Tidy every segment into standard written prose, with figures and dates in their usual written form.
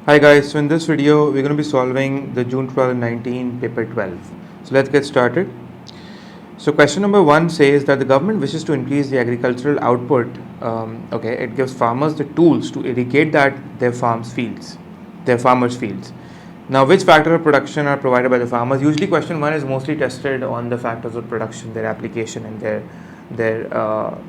Hi guys, so in this video we're going to be solving the June 2019 paper 12. So let's get started. So question number 1 says that the government wishes to increase the agricultural output. It gives farmers the tools to irrigate their farmers' fields. Now, which factor of production are provided by the farmers? Usually, question 1 is mostly tested on the factors of production, their application, and their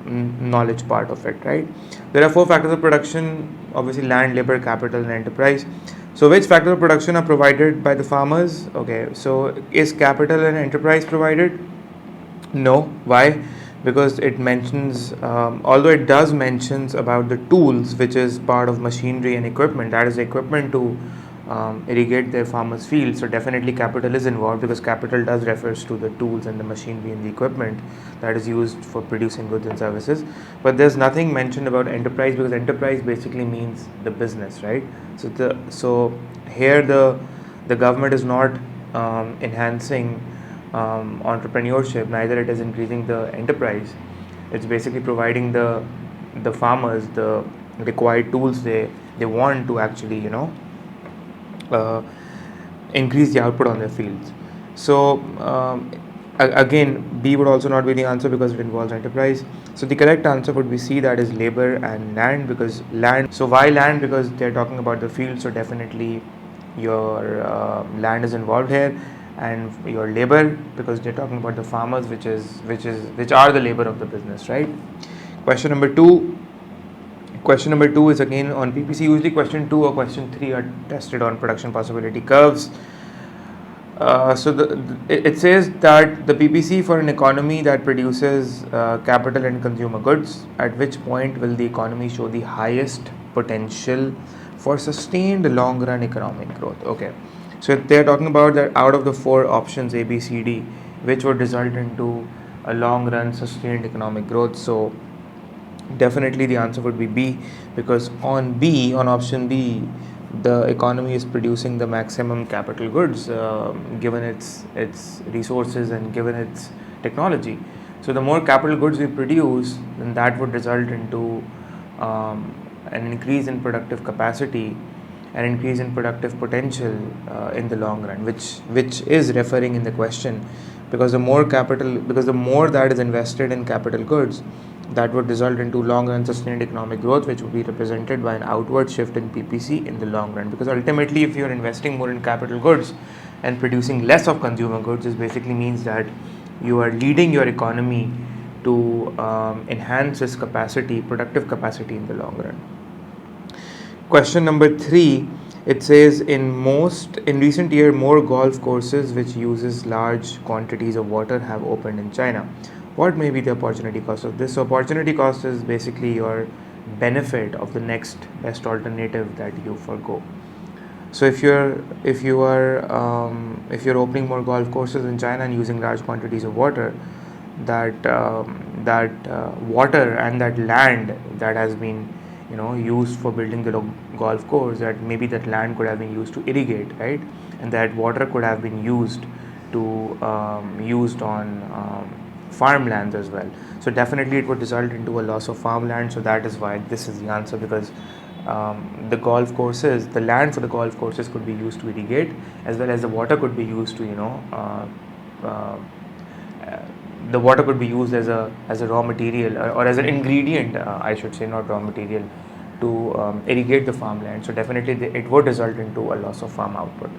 knowledge part of it, right? There are 4 factors of production, obviously land, labor, capital, and enterprise. So which factors of production are provided by the farmers? Okay, so is capital and enterprise provided? No. Why? Because it mentions, although it does mentions about the tools, which is part of machinery and equipment, that is the equipment to irrigate their farmers' fields. So definitely capital is involved, because capital does refers to the tools and the machinery and the equipment that is used for producing goods and services. But there's nothing mentioned about enterprise, because enterprise basically means the business, right? So here the government is not enhancing entrepreneurship, neither it is increasing the enterprise. It's basically providing the farmers the required tools they want to actually uh, increase the output on their fields. So again, B would also not be the answer because it involves enterprise. So the correct answer would be C, that is labor and land, because land. So why land? Because they're talking about the field, so definitely your land is involved here, and your labor because they're talking about the farmers, which are the labor of the business, right? Question number 2. Question number 2 is again on PPC. Usually question 2 or question 3 are tested on production possibility curves. It says that the PPC for an economy that produces capital and consumer goods, at which point will the economy show the highest potential for sustained long run economic growth? Okay, so they're talking about that out of the 4 options A, B, C, D, which would result into a long run sustained economic growth. So definitely the answer would be B, because on option B, the economy is producing the maximum capital goods given its resources and given its technology. So the more capital goods we produce, then that would result into an increase in productive capacity, an increase in productive potential in the long run, which is referring in the question, because the more that is invested in capital goods, that would result into long run sustained economic growth, which would be represented by an outward shift in PPC in the long run. Because ultimately, if you're investing more in capital goods and producing less of consumer goods, this basically means that you are leading your economy to enhance its productive capacity in the long run. Question number 3, it says in recent year more golf courses which uses large quantities of water have opened in China. What may be the opportunity cost of this? So opportunity cost is basically your benefit of the next best alternative that you forgo. So if you're opening more golf courses in China and using large quantities of water, that water and that land that has been used for building the golf course, that maybe that land could have been used to irrigate, right? And that water could have been used on farmlands as well. So definitely it would result into a loss of farmland. So that is why this is the answer, because the land for the golf courses could be used to irrigate, as well as the water could be used to the water could be used as a raw material, or as an ingredient, I should say, not raw material, to irrigate the farmland. So definitely it would result into a loss of farm output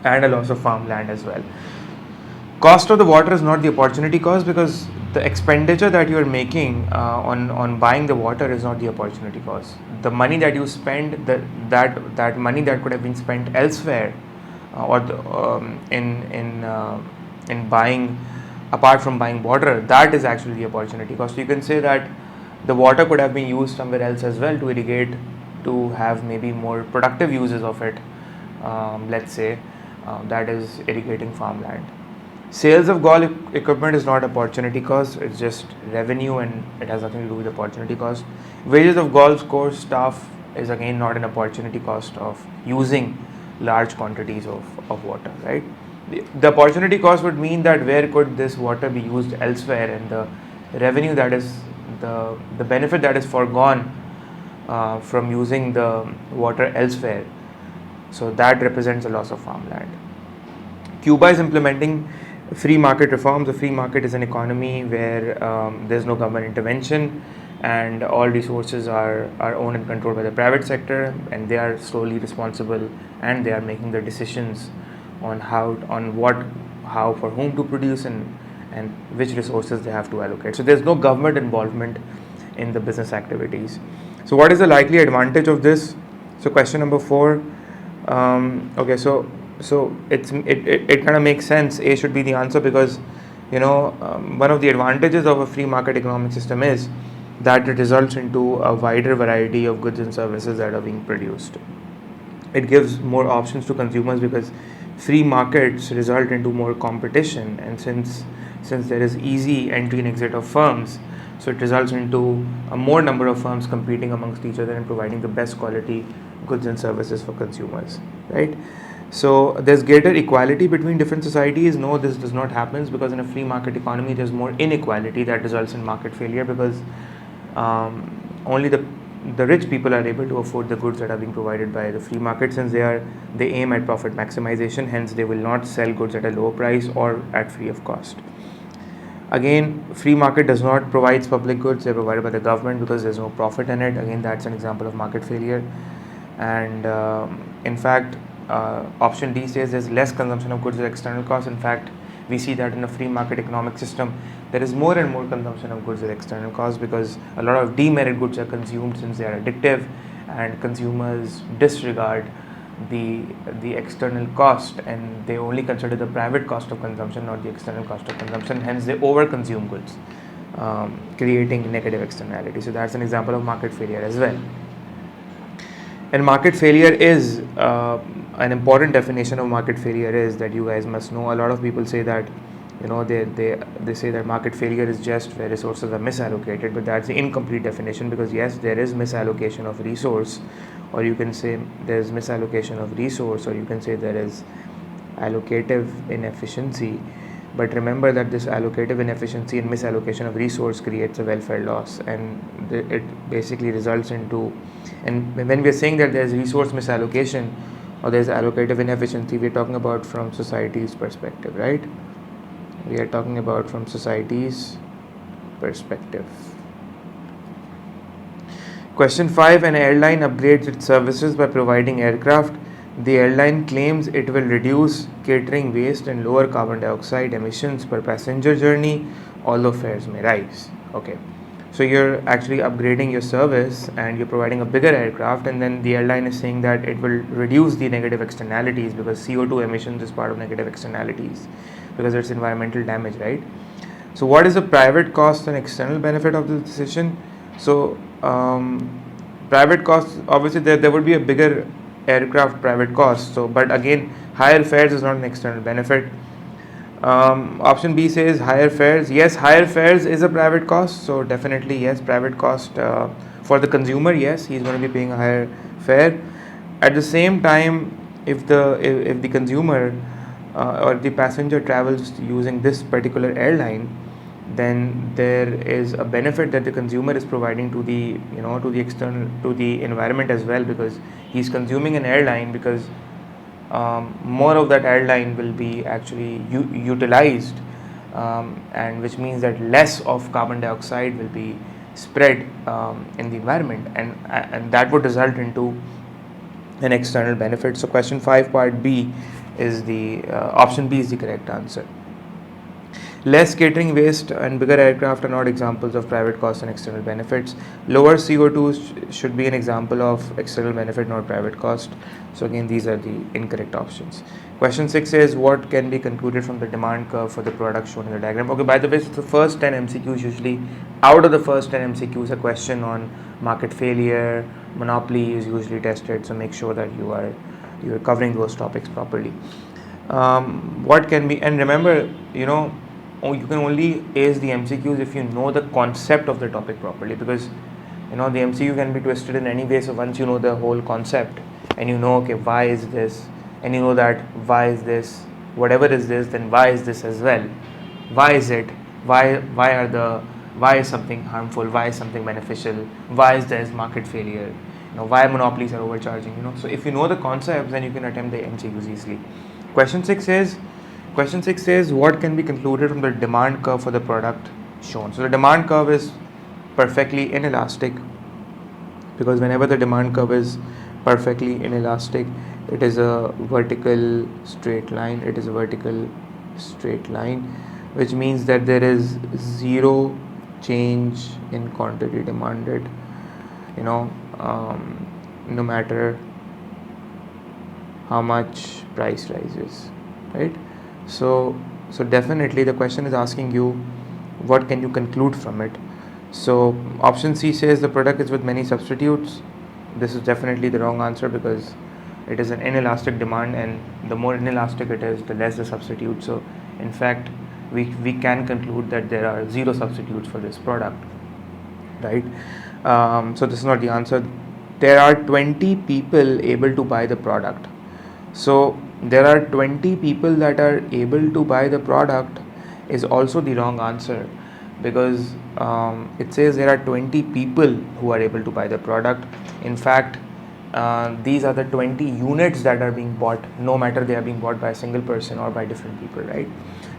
and a loss of farmland as well. Cost of the water is not the opportunity cost, because the expenditure that you are making on buying the water is not the opportunity cost. The money that you spend, that money that could have been spent elsewhere, or in buying, apart from buying water, that is actually the opportunity cost. So you can say that the water could have been used somewhere else as well to irrigate, to have maybe more productive uses of it. Let's say that is irrigating farmland. Sales of golf equipment is not opportunity cost, it's just revenue, and it has nothing to do with opportunity cost. Wages of golf course staff is again not an opportunity cost of using large quantities of water, right? The opportunity cost would mean that where could this water be used elsewhere, and the revenue, that is the benefit that is foregone from using the water elsewhere, So that represents a loss of farmland. Cuba is implementing free market reforms. A free market is an economy where there's no government intervention and all resources are owned and controlled by the private sector, and they are solely responsible, and they are making the decisions on how for whom to produce and which resources they have to allocate. So there's no government involvement in the business activities. So what is the likely advantage of this? So question number 4. Okay, so it kind of makes sense. A should be the answer because one of the advantages of a free market economic system is that it results into a wider variety of goods and services that are being produced. It gives more options to consumers because free markets result into more competition, and since there is easy entry and exit of firms, so it results into a more number of firms competing amongst each other and providing the best quality goods and services for consumers, right? So there's greater equality between different societies. No, this does not happen because in a free market economy there's more inequality that results in market failure because only the rich people are able to afford the goods that are being provided by the free market, since they aim at profit maximization. Hence they will not sell goods at a lower price or at free of cost. Again, free market does not provide public goods. They're provided by the government because there's no profit in it. Again, that's an example of market failure. And in fact, option D says there's less consumption of goods at external costs. In fact, we see that in a free market economic system there is more and more consumption of goods at external costs because a lot of demerit goods are consumed since they are addictive, and consumers disregard the external cost and they only consider the private cost of consumption, not the external cost of consumption. Hence they overconsume goods, creating negative externality. So that's an example of market failure as well. And market failure is an important definition of market failure is that you guys must know. A lot of people say that they say that market failure is just where resources are misallocated, but that's the incomplete definition because yes, there is misallocation of resource, or you can say there's misallocation of resource, or you can say there is allocative inefficiency. But remember that this allocative inefficiency and misallocation of resource creates a welfare loss, and it basically results into, and when we are saying that there's resource misallocation or there's allocative inefficiency, we're talking about from society's perspective, right? We are talking about from society's perspective. Question 5. An airline upgrades its services by providing aircraft. The airline claims it will reduce catering waste and lower carbon dioxide emissions per passenger journey, although fares may rise. Okay, so you're actually upgrading your service and you're providing a bigger aircraft, and then the airline is saying that it will reduce the negative externalities because CO2 emissions is part of negative externalities because it's environmental damage, right? So what is the private cost and external benefit of this decision? So private costs, obviously there would be a bigger aircraft private cost, so but again higher fares is not an external benefit. Option B says higher fares. Yes, higher fares is a private cost, so definitely yes, private cost for the consumer. Yes, he's going to be paying a higher fare. At the same time, if the consumer or the passenger travels using this particular airline, then there is a benefit that the consumer is providing to the to the environment as well, because he's consuming an airline because more of that airline will be actually utilized, and which means that less of carbon dioxide will be spread in the environment, and that would result into an external benefit. So question 5 part B is the option B is the correct answer. Less catering waste and bigger aircraft are not examples of private costs and external benefits. Lower CO2 should be an example of external benefit, not private cost. So again, these are the incorrect options. Question 6 says what can be concluded from the demand curve for the product shown in the diagram. Okay, by the way, the first 10 MCQs usually, out of the first 10 MCQs, a question on market failure, monopoly is usually tested. So make sure that you are covering those topics properly. What can be, and remember, you can only ace the MCQs if you know the concept of the topic properly, because the MCQ can be twisted in any way. So once you know the whole concept and okay, why is this, and you know that why is this, whatever is this, then why is this as well, why is it, why is something harmful, why is something beneficial, why is there market failure, why monopolies are overcharging, so if you know the concepts, then you can attempt the MCQs easily. Question 6 says what can be concluded from the demand curve for the product shown. So the demand curve is perfectly inelastic, because whenever the demand curve is perfectly inelastic, it is a vertical straight line. Which means that there is zero change in quantity demanded, no matter how much price rises, right? So definitely the question is asking you what can you conclude from it. So option C says the product is with many substitutes. This is definitely the wrong answer, because it is an inelastic demand, and the more inelastic it is, the less the substitute. So in fact, we can conclude that there are zero substitutes for this product, right? So this is not the answer. There are 20 people able to buy the product. So there are 20 people that are able to buy the product is also the wrong answer, because it says there are 20 people who are able to buy the product. In fact, these are the 20 units that are being bought, no matter they are being bought by a single person or by different people, right?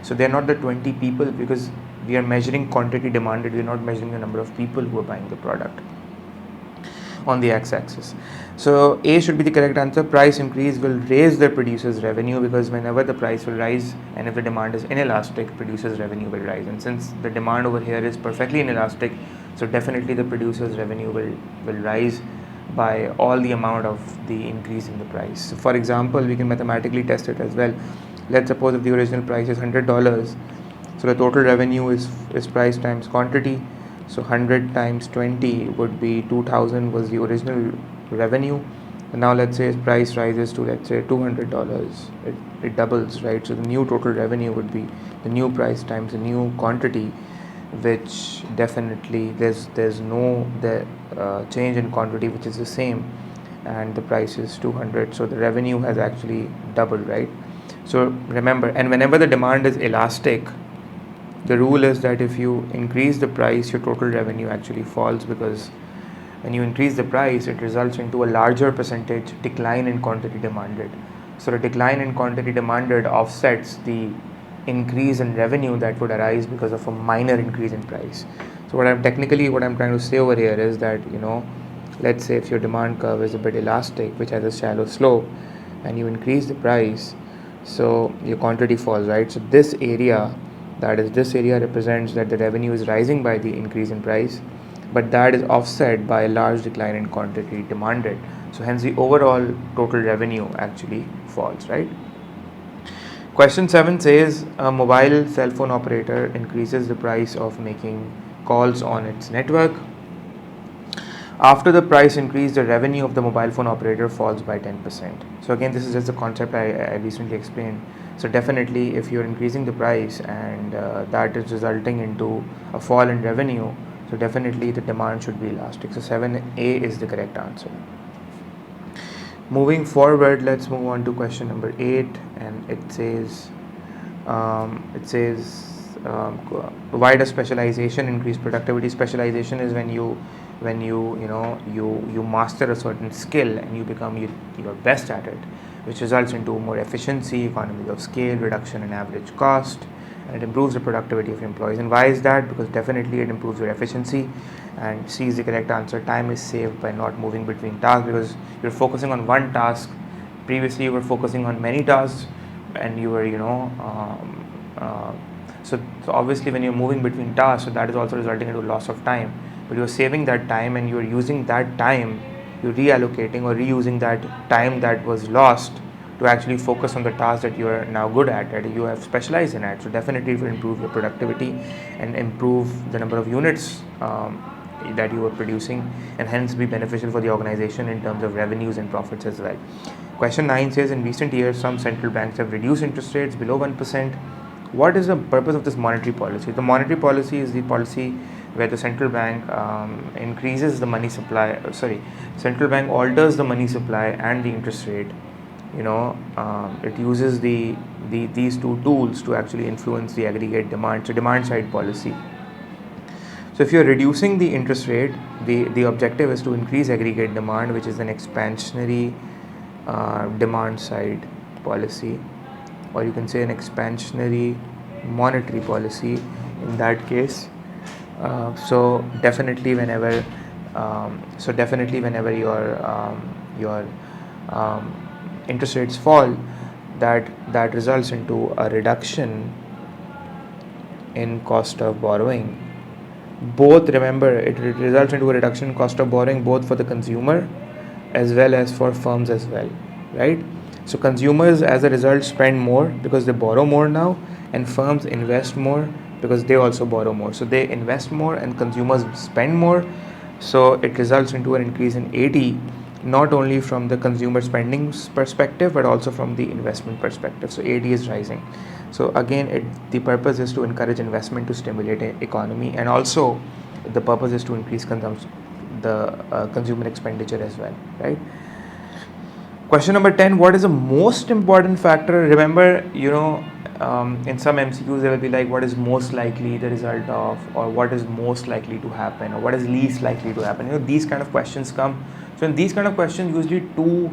So they're not the 20 people, because we are measuring quantity demanded, we're not measuring the number of people who are buying the product on the x-axis. So A should be the correct answer. Price increase will raise the producer's revenue, because whenever the price will rise, and if the demand is inelastic, producer's revenue will rise. And since the demand over here is perfectly inelastic, so definitely the producer's revenue will rise by all the amount of the increase in the price. So for example, we can mathematically test it as well. Let's suppose if the original price is $100, so the total revenue is price times quantity. So 100 times 20 would be 2000 was the original revenue. And now let's say price rises to, let's say, $200. It doubles, right? So the new total revenue would be the new price times the new quantity, which definitely there's no change in quantity, which is the same, and the price is 200. So the revenue has actually doubled, right? So remember, and whenever the demand is elastic, the rule is that if you increase the price, your total revenue actually falls, because when you increase the price, it results into a larger percentage decline in quantity demanded. So the decline in quantity demanded offsets the increase in revenue that would arise because of a minor increase in price. So what I'm trying to say over here is that, let's say if your demand curve is a bit elastic, which has a shallow slope, and you increase the price, so your quantity falls, right? So this area represents that the revenue is rising by the increase in price, but that is offset by a large decline in quantity demanded. So hence the overall total revenue actually falls, right? Question 7 says a mobile cell phone operator increases the price of making calls on its network. After the price increase, the revenue of the mobile phone operator falls by 10%. So again, this is just the concept I recently explained. So definitely, if you're increasing the price and that is resulting into a fall in revenue, so definitely the demand should be elastic. So 7A is the correct answer. Moving forward, let's move on to question number 8, and it says why does specialization increase productivity? Specialization is when you master a certain skill and you become your best at it, which results into more efficiency, economies of scale, reduction in average cost, and it improves the productivity of employees. And why is that? Because definitely it improves your efficiency. And C is the correct answer. Time is saved by not moving between tasks, because you're focusing on one task. Previously you were focusing on many tasks, and you were so obviously when you're moving between tasks, so that is also resulting into loss of time. But you're saving that time, and you're using that time, you're reallocating or reusing that time that was lost to actually focus on the task that you are now good at, that you have specialized in at. So definitely it will improve your productivity and improve the number of units that you are producing, and hence be beneficial for the organization in terms of revenues and profits as well. Question 9 says in recent years some central banks have reduced interest rates below 1%. What is the purpose of this monetary policy? The monetary policy is the policy where the central bank increases the money supply. Central bank alters the money supply and the interest rate. It uses these two tools to actually influence the aggregate demand. So demand side policy. So So if you're reducing the interest rate, the objective is to increase aggregate demand, which is an expansionary demand side policy, or you can say an expansionary monetary policy in that case. So definitely whenever your interest rates fall, that results into a reduction in cost of borrowing. Both, remember, it results into a reduction in cost of borrowing both for the consumer as well as for firms as well, right? So consumers as a result spend more because they borrow more now, and firms invest more because they also borrow more. So they invest more and consumers spend more. So it results into an increase in AD, not only from the consumer spending perspective but also from the investment perspective. So AD is rising. So again, the purpose is to encourage investment to stimulate economy, and also the purpose is to increase consumer expenditure as well, right? Question number 10, what is the most important factor? Remember, in some MCQs they will be like, what is most likely the result of, or what is most likely to happen, or what is least likely to happen? These kind of questions come. So in these kind of questions, usually two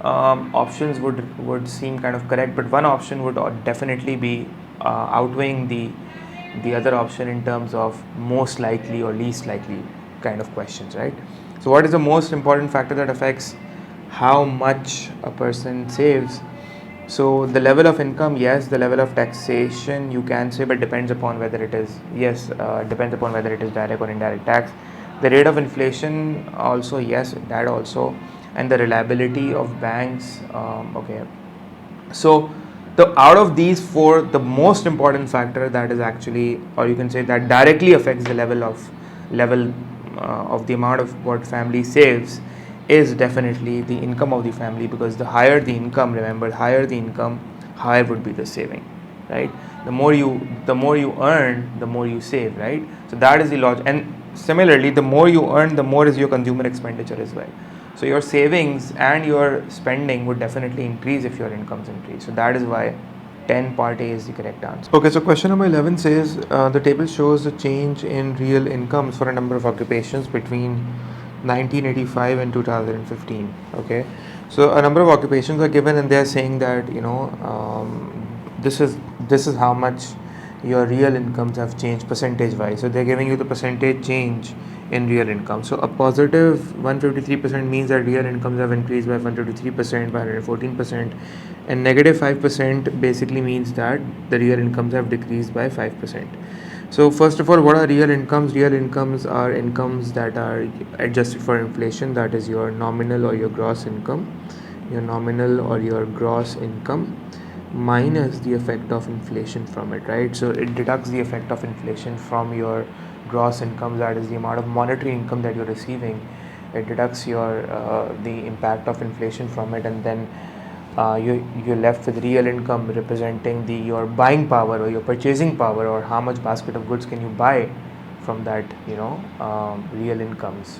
options would seem kind of correct, but one option would definitely be outweighing the other option in terms of most likely or least likely kind of questions, right? So what is the most important factor that affects how much a person saves? So the level of income, yes. The level of taxation, you can say, but depends upon whether it is, depends upon whether it is direct or indirect tax. The rate of inflation also, yes, that also. And the reliability of banks, okay. So out of these four, the most important factor that is actually, or you can say that directly affects the level of the amount of what family saves, is definitely the income of the family, because the higher the income, remember, higher the income, higher would be the saving, right? The more you earn, the more you save, right? So that is the logic. And similarly, the more you earn, the more is your consumer expenditure as well. So your savings and your spending would definitely increase if your incomes increase. So that is why 10 part A is the correct answer. Okay, so question number 11 says the table shows the change in real incomes for a number of occupations between 1985 and 2015. Okay, so a number of occupations are given, and they are saying that this is how much your real incomes have changed percentage wise. So they're giving you the percentage change in real income. So a positive 153% means that real incomes have increased by 153%, by 114%, and negative 5% basically means that the real incomes have decreased by 5%. So first of all, what are real incomes? Real incomes are incomes that are adjusted for inflation, that is your nominal or your gross income, minus the effect of inflation from it, right? So it deducts the effect of inflation from your gross income, that is the amount of monetary income that you're receiving. It deducts your the impact of inflation from it, and then you're left with real income, representing your buying power or your purchasing power, or how much basket of goods can you buy from that real incomes.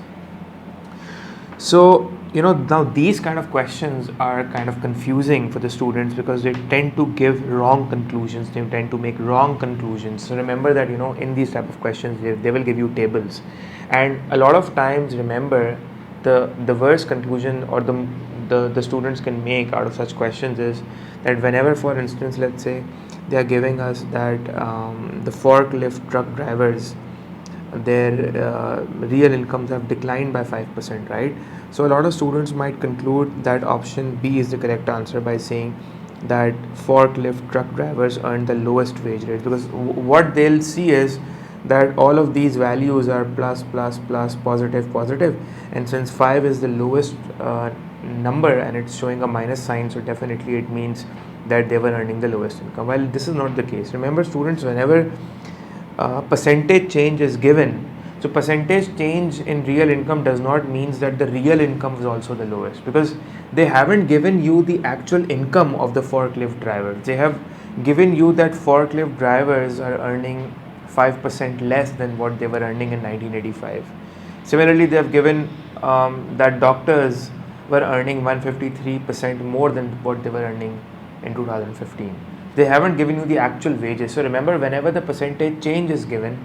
So now these kind of questions are kind of confusing for the students, because they tend to give wrong conclusions, they tend to make wrong conclusions. So remember that in these type of questions they will give you tables, and a lot of times, remember, the worst conclusion or the students can make out of such questions is that whenever, for instance, let's say they are giving us that the forklift truck drivers, their real incomes have declined by 5%, right? So a lot of students might conclude that option B is the correct answer by saying that forklift truck drivers earn the lowest wage rate, because what they'll see is that all of these values are plus, positive, and since 5 is the lowest number and it's showing a minus sign, so definitely it means that they were earning the lowest income. While this is not the case. Remember, students, whenever percentage change is given, so percentage change in real income does not mean that the real income is also the lowest, because they haven't given you the actual income of the forklift drivers. They have given you that forklift drivers are earning 5% less than what they were earning in 1985. Similarly, they have given that doctors were earning 153% more than what they were earning in 2015. They haven't given you the actual wages. So remember, whenever the percentage change is given,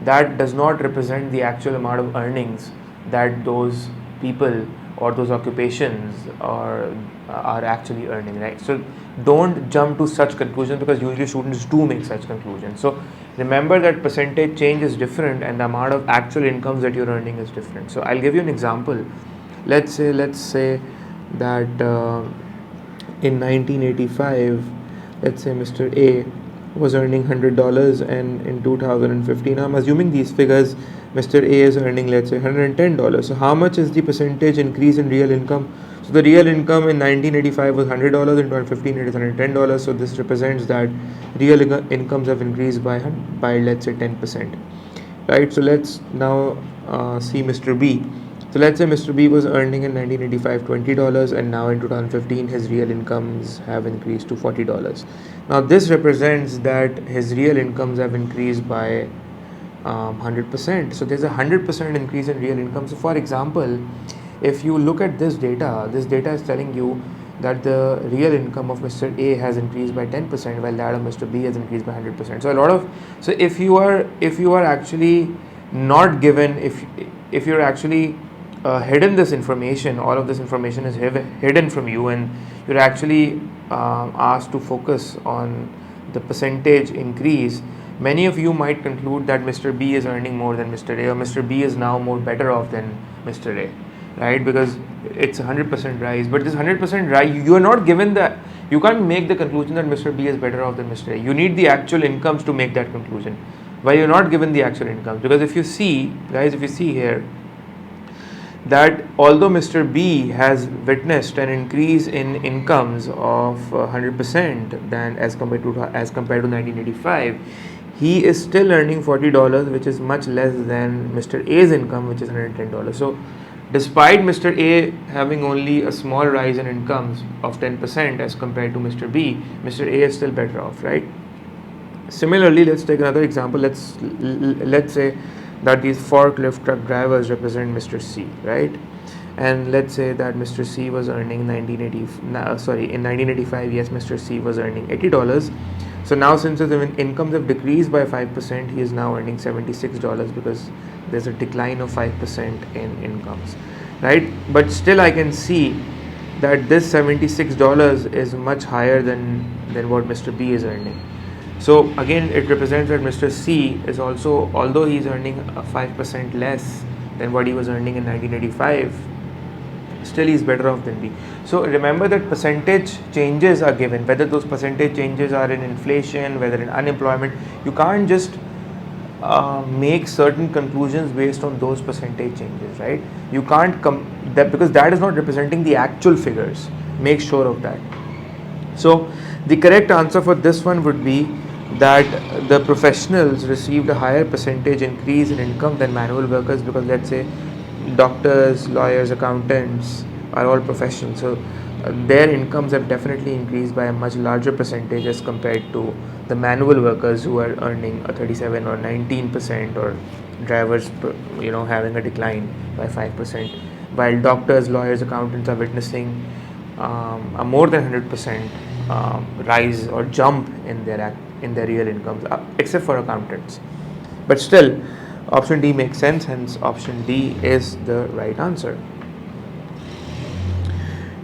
that does not represent the actual amount of earnings that those people or those occupations are actually earning, right? So don't jump to such conclusions, because usually students do make such conclusions. So remember that percentage change is different and the amount of actual incomes that you're earning is different. So I'll give you an example. Let's say that in 1985, let's say Mr. A was earning $100, and in 2015, I'm assuming these figures, Mr. A is earning, let's say, $110. So how much is the percentage increase in real income? So the real income in 1985 was $100, in 2015 it is $110. So this represents that real incomes have increased by let's say 10%, right? So let's now see Mr. B. So let's say Mr. B was earning in 1985 $20, and now in 2015 his real incomes have increased to $40. Now this represents that his real incomes have increased by 100%. So there's a 100% increase in real income. So for example, if you look at this data is telling you that the real income of Mr. A has increased by 10%, while that of Mr. B has increased by 100%. So if you are actually not given, if you're actually hidden this information, all of this information is hidden from you, and you're actually asked to focus on the percentage increase, many of you might conclude that Mr. B is earning more than Mr. A, or Mr. B is now more better off than Mr. A, right? Because it's 100% rise. But this 100% rise, you are not given that. You can't make the conclusion that Mr. B is better off than Mr. A. You need the actual incomes to make that conclusion. Why you're not given the actual incomes? Because if you see, guys, if you see here, that although Mr. B has witnessed an increase in incomes of 100% than as compared to 1985, he is still earning $40, which is much less than Mr. A's income, which is $110. So despite Mr. A having only a small rise in incomes of 10% as compared to Mr. B, Mr. A is still better off, right? Similarly, let's take another example. Let's say that these forklift truck drivers represent Mr. C, right? And let's say that Mr. C was earning in 1985, yes, Mr. C was earning $80. So now since his incomes have decreased by 5%, he is now earning $76, because there's a decline of 5% in incomes, right? But still I can see that this $76 is much higher than what Mr. B is earning. So again, it represents that Mr. C is also, although he is earning 5% less than what he was earning in 1985, still he is better off than B. So remember that percentage changes are given, whether those percentage changes are in inflation, whether in unemployment. You can't just make certain conclusions based on those percentage changes, right? You can't that, because that is not representing the actual figures. Make sure of that. So the correct answer for this one would be that the professionals received a higher percentage increase in income than manual workers, because let's say doctors, lawyers, accountants are all professionals, so their incomes have definitely increased by a much larger percentage as compared to the manual workers who are earning a 37 or 19%, or drivers, having a decline by 5%, while doctors, lawyers, accountants are witnessing a more than 100% rise or jump in their real incomes, except for accountants. But still, option D makes sense, hence option D is the right answer.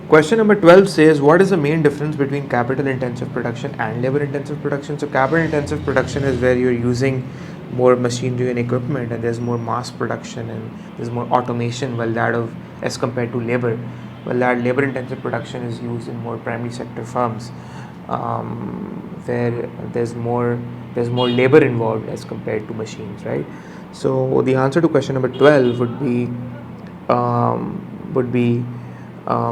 Question number 12 says, what is the main difference between capital intensive production and labor intensive production? So capital intensive production is where you're using more machinery and equipment, and there's more mass production and there's more automation, while that of, as compared to labor, well, that labor intensive production is used in more primary sector firms, where there's more labor involved as compared to machines, right? So the answer to question number 12 would be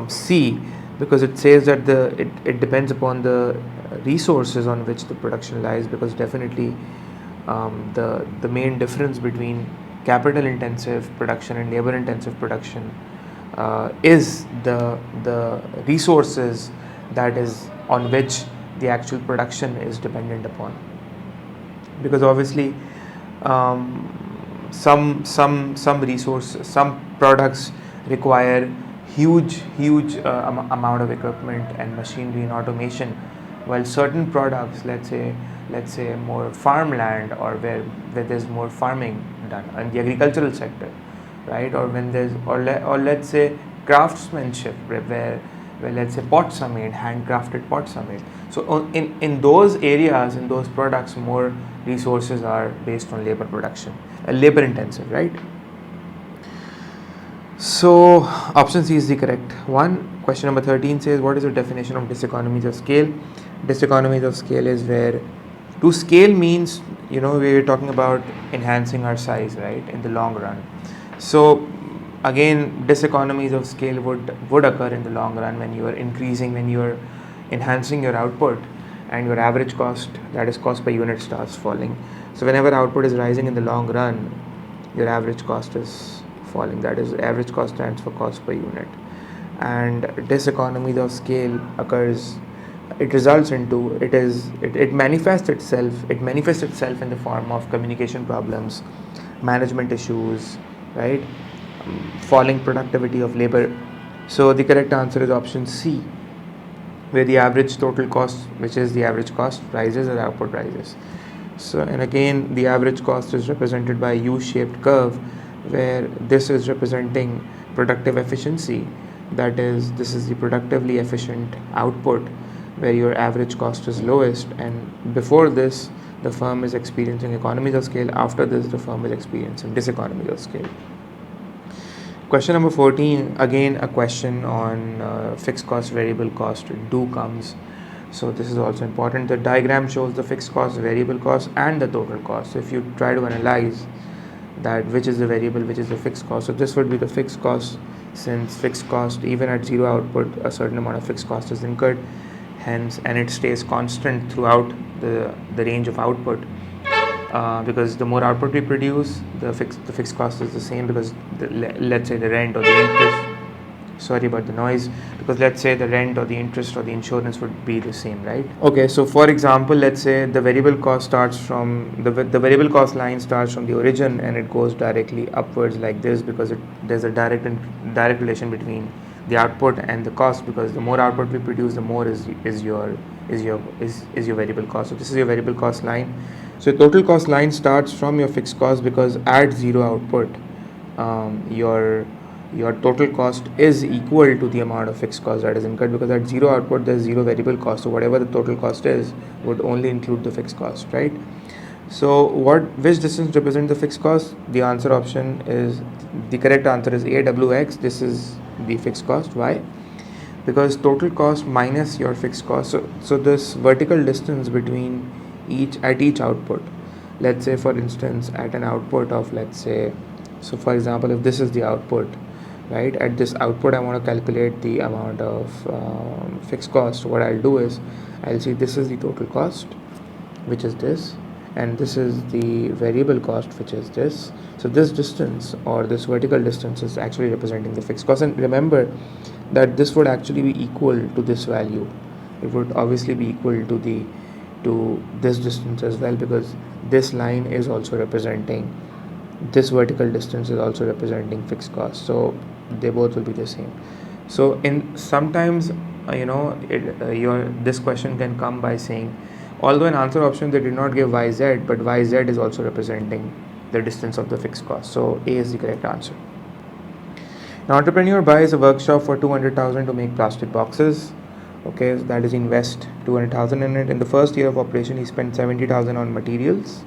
C, because it says that it depends upon the resources on which the production lies, because definitely the main difference between capital intensive production and labor intensive production is the resources that is on which the actual production is dependent upon, because obviously some resources, some products require huge amount of equipment and machinery and automation, while certain products, let's say more farmland, or where there's more farming done in the agricultural sector, right? Or when there's or let's say craftsmanship, where let's say pots are made, handcrafted pots are made. So in those areas, in those products, more resources are based on labor production, labor intensive, right? So option C is the correct one. Question number 13 says, what is the definition of diseconomies of scale? Diseconomies of scale is where to scale means, we're talking about enhancing our size, right, in the long run. So again, diseconomies of scale would occur in the long run when you are enhancing your output, and your average cost, that is cost per unit, starts falling. So whenever output is rising in the long run, your average cost is falling. That is, average cost stands for cost per unit. And diseconomies of scale occurs, it results into, it manifests itself in the form of communication problems, management issues, right? Falling productivity of labor. So the correct answer is option C, where the average total cost, which is the average cost, rises as output rises. So, and again, the average cost is represented by a U-shaped curve, where this is representing productive efficiency. That is, this is the productively efficient output, where your average cost is lowest, and before this, the firm is experiencing economies of scale. After this, the firm is experiencing diseconomies of scale. Question number 14, again a question on fixed cost, variable cost, do comes. So this is also important. The diagram shows the fixed cost, variable cost, and the total cost. So if you try to analyze that which is the variable, which is the fixed cost, so this would be the fixed cost, since fixed cost, even at zero output, a certain amount of fixed cost is incurred, hence, and it stays constant throughout the range of output. Because the more output we produce, the fixed cost is the same, because let's say the rent or the interest, sorry about the noise, because let's say the rent or the interest or the insurance would be the same, right? Okay, so for example, let's say the variable cost starts from the variable cost line starts from the origin, and it goes directly upwards like this, because there's a direct relation between the output and the cost, because the more output we produce, the more is your variable cost. So this is your variable cost line. So total cost line starts from your fixed cost, because at zero output, your total cost is equal to the amount of fixed cost that is incurred, because at zero output there's zero variable cost. So whatever the total cost is would only include the fixed cost, right? So which distance represents the fixed cost? The answer option is, the correct answer is AWX. This is the fixed cost. Why? Because total cost minus your fixed cost. So this vertical distance between each output, let's say for instance at an output of, let's say, so for example, if this is the output, right, at this output I want to calculate the amount of fixed cost. What I'll do is, I'll see this is the total cost, which is this, and this is the variable cost, which is this. So this distance, or this vertical distance, is actually representing the fixed cost. And remember that this would actually be equal to this value. It would obviously be equal to this distance as well, because this line is also representing, this vertical distance is also representing fixed cost, so they both will be the same. So in sometimes this question can come by saying, although in answer option they did not give YZ, but YZ is also representing the distance of the fixed cost. So A is the correct answer. An entrepreneur buys a workshop for 200,000 to make plastic boxes. Okay, so that is, invest 200,000 in it. In the first year of operation, he spent 70,000 on materials,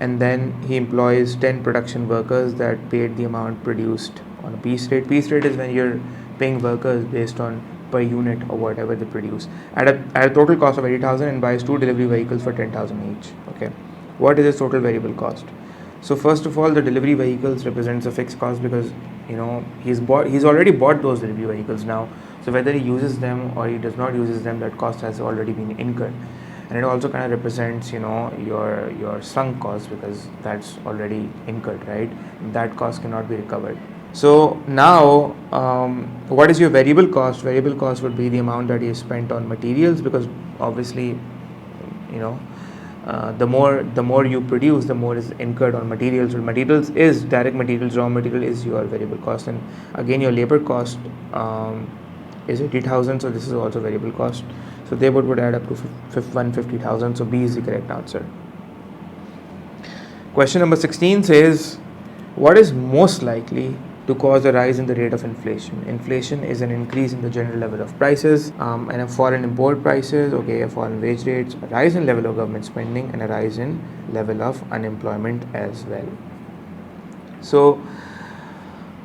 and then he employs 10 production workers that paid the amount produced on a piece rate. Piece rate is when you're paying workers based on per unit or whatever they produce at a total cost of 80,000, and buys 2 delivery vehicles for 10,000 each. Okay, what is his total variable cost? So first of all, the delivery vehicles represents a fixed cost, because he's already bought those delivery vehicles now. So whether he uses them or he does not uses them, that cost has already been incurred. And it also kind of represents your sunk cost, because that's already incurred, right? That cost cannot be recovered. So now what is your variable cost? Variable cost would be the amount that you spent on materials, because obviously the more you produce, the more is incurred on materials. So materials is direct materials, raw material is your variable cost. And again, your labor cost is 80,000, so this is also variable cost. So they would add up to 150,000. So B is the correct answer. Question number 16 says, what is most likely to cause a rise in the rate of inflation? Inflation is an increase in the general level of prices, and a fall in import prices, okay, a fall in wage rates, a rise in level of government spending, and a rise in level of unemployment as well. So,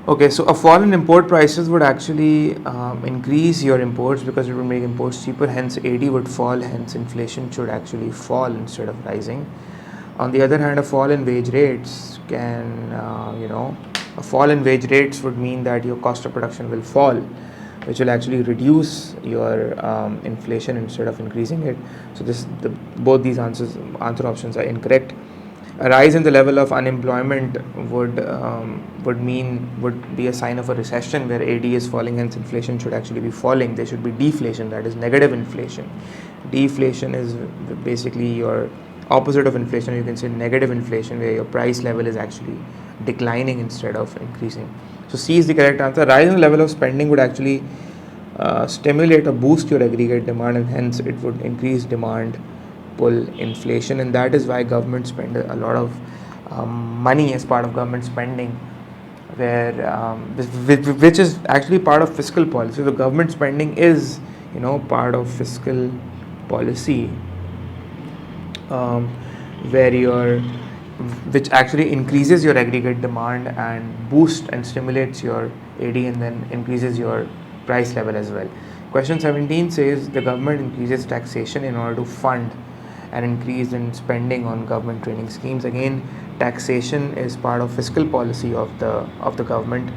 okay, so a fall in import prices would actually increase your imports because it would make imports cheaper, hence AD would fall, hence inflation should actually fall instead of rising. On the other hand, a fall in wage rates can, a fall in wage rates would mean that your cost of production will fall, which will actually reduce your inflation instead of increasing it. So both these answer options are incorrect. A rise in the level of unemployment would be a sign of a recession where AD is falling, hence inflation should actually be falling. There should be deflation, that is negative inflation. Deflation is basically your opposite of inflation. You can say negative inflation, where your price level is actually declining instead of increasing. So C is the correct answer. Rise in the level of spending would actually stimulate or boost your aggregate demand, and hence it would increase demand, pull inflation, and that is why government spend a lot of money as part of government spending, where which is actually part of fiscal policy. So government spending is part of fiscal policy, which actually increases your aggregate demand and boosts and stimulates your AD, and then increases your price level as well. Question 17 says the government increases taxation in order to fund an increase in spending on government training schemes. Again, taxation is part of fiscal policy of the government.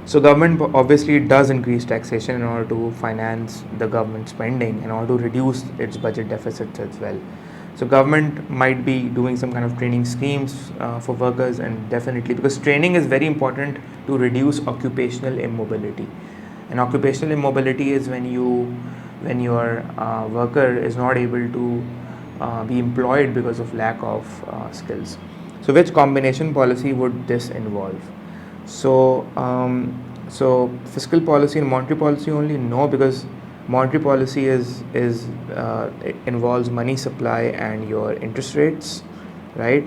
So government obviously does increase taxation in order to finance the government spending, in order to reduce its budget deficits as well. So government might be doing some kind of training schemes for workers, and definitely, because training is very important to reduce occupational immobility. And occupational immobility is when your worker is not able to be employed because of lack of skills. So which combination policy would this involve? So fiscal policy and monetary policy only? No, because monetary policy it involves money supply and your interest rates, right?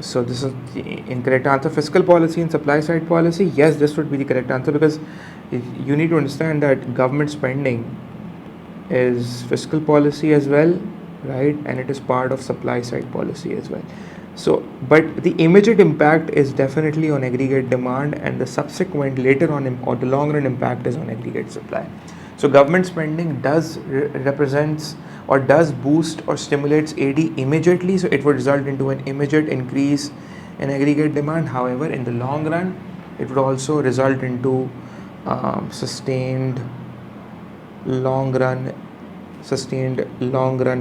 So this is the incorrect answer. Fiscal policy and supply side policy, yes, this would be the correct answer, because you need to understand that government spending is fiscal policy as well, right? And it is part of supply side policy as well. So, but the immediate impact is definitely on aggregate demand, and the subsequent later on or the long run impact is on aggregate supply. So government spending does represents or does boost or stimulates AD immediately, so it would result into an immediate increase in aggregate demand. However, in the long run, it would also result into sustained long run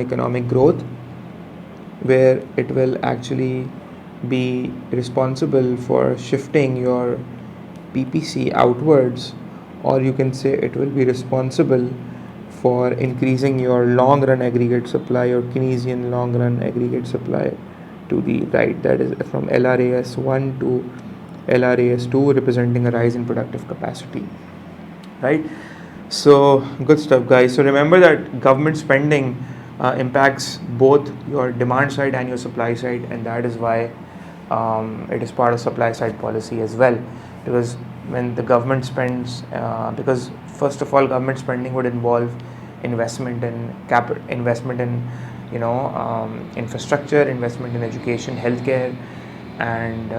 economic growth, where it will actually be responsible for shifting your PPC outwards, or you can say it will be responsible for increasing your long run aggregate supply or Keynesian long run aggregate supply to the right, that is from LRAS 1 to LRAS 2, representing a rise in productive capacity, right? So good stuff, guys. So remember that government spending impacts both your demand side and your supply side, and that is why it is part of supply side policy as well. Because when the government spends, because first of all, government spending would involve investment in infrastructure, investment in education, healthcare, and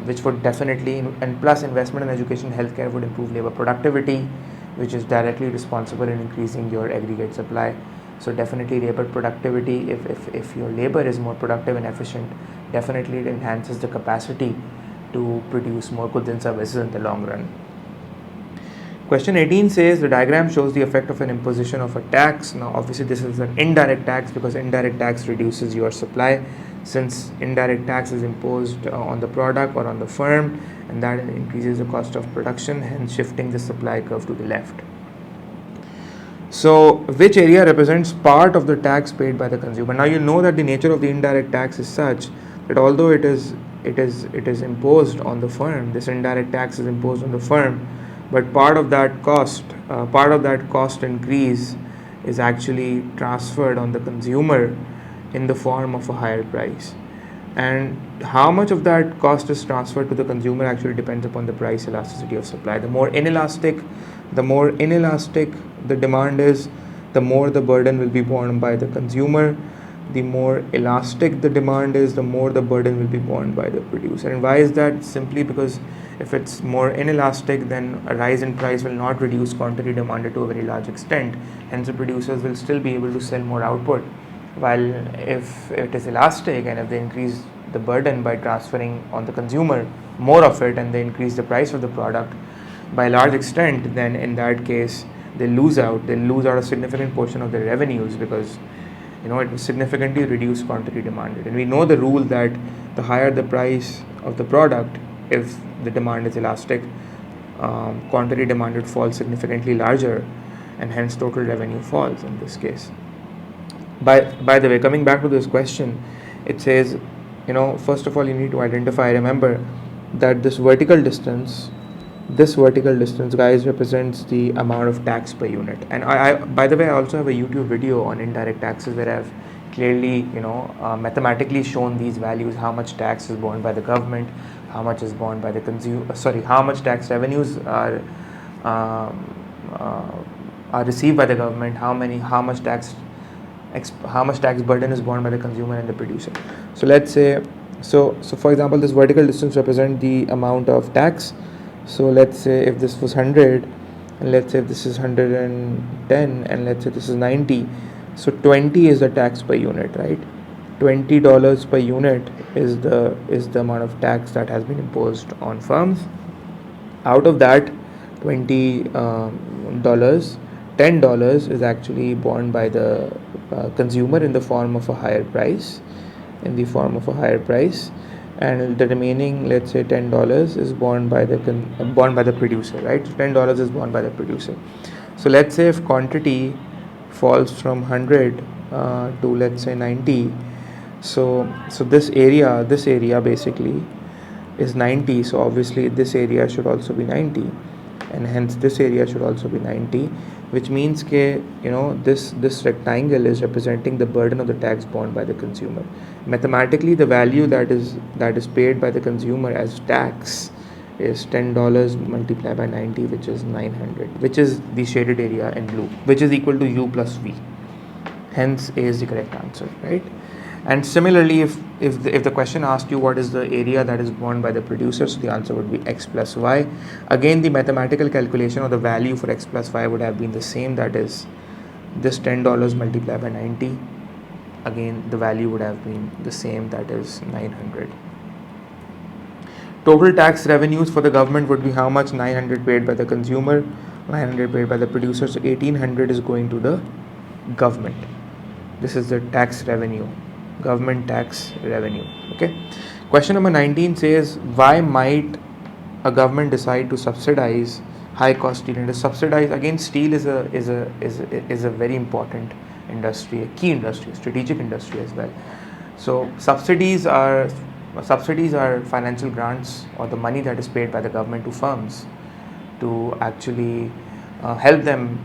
which would definitely, and plus investment in education, healthcare would improve labor productivity, which is directly responsible in increasing your aggregate supply. So definitely labor productivity, if your labor is more productive and efficient, definitely it enhances the capacity to produce more goods and services in the long run. Question 18 says the diagram shows the effect of an imposition of a tax. Now obviously this is an indirect tax, because indirect tax reduces your supply, since indirect tax is imposed on the product or on the firm, and that increases the cost of production, hence shifting the supply curve to the left. So which area represents part of the tax paid by the consumer? Now you know that the nature of the indirect tax is such that although it is imposed on the firm, this indirect tax is imposed on the firm, but part of that cost increase is actually transferred on the consumer in the form of a higher price. And how much of that cost is transferred to the consumer actually depends upon the price elasticity of supply. The more inelastic the demand is, the more the burden will be borne by the consumer. The more elastic the demand is, the more the burden will be borne by the producer. And why is that? Simply because if it's more inelastic, then a rise in price will not reduce quantity demanded to a very large extent. Hence, the producers will still be able to sell more output. While if it is elastic and if they increase the burden by transferring on the consumer more of it and they increase the price of the product by a large extent, then in that case they lose out a significant portion of their revenues, because it will significantly reduce quantity demanded. And we know the rule that the higher the price of the product, if the demand is elastic, quantity demanded falls significantly larger, and hence total revenue falls in this case. By the way, coming back to this question, it says, first of all, you need to remember that this vertical distance, guys, represents the amount of tax per unit. And I by the way, I also have a YouTube video on indirect taxes where I've clearly, mathematically shown these values, how much tax is borne by the government, how much is borne by the consumer, how much tax revenues are received by the government, how much tax burden is borne by the consumer and the producer. So let's say, so for example, this vertical distance represents the amount of tax. So let's say if this was 100, and let's say if this is 110, and let's say this is 90, so 20 is the tax per unit, right? $20 per unit is the amount of tax that has been imposed on firms. Out of that $20, $10 is actually borne by the consumer in the form of a higher price, and the remaining, let's say $10, is borne by the producer, right? So $10 is borne by the producer. So let's say if quantity falls from 100 to, let's say, 90, so this area basically is 90, so obviously this area should also be 90, and hence this area should also be 90, which means this rectangle is representing the burden of the tax borne by the consumer. Mathematically, the value that is paid by the consumer as tax is $10 multiplied by 90, which is 900, which is the shaded area in blue, which is equal to U plus V. Hence A is the correct answer, right? And similarly, if the question asked you what is the area that is borne by the producer, so the answer would be X plus Y. Again, the mathematical calculation of the value for X plus Y would have been the same, that is this $10 multiplied by 90. Again, the value would have been the same, that is 900. Total tax revenues for the government would be how much? 900 paid by the consumer, 900 paid by the producer, so 1800 is going to the government. This is the tax revenue, government tax revenue. Okay. Question number 19 says, why might a government decide to subsidize high cost steel? And to subsidize, again, steel is a very important industry, a key industry, strategic industry as well. So subsidies are financial grants, or the money that is paid by the government to firms to actually help them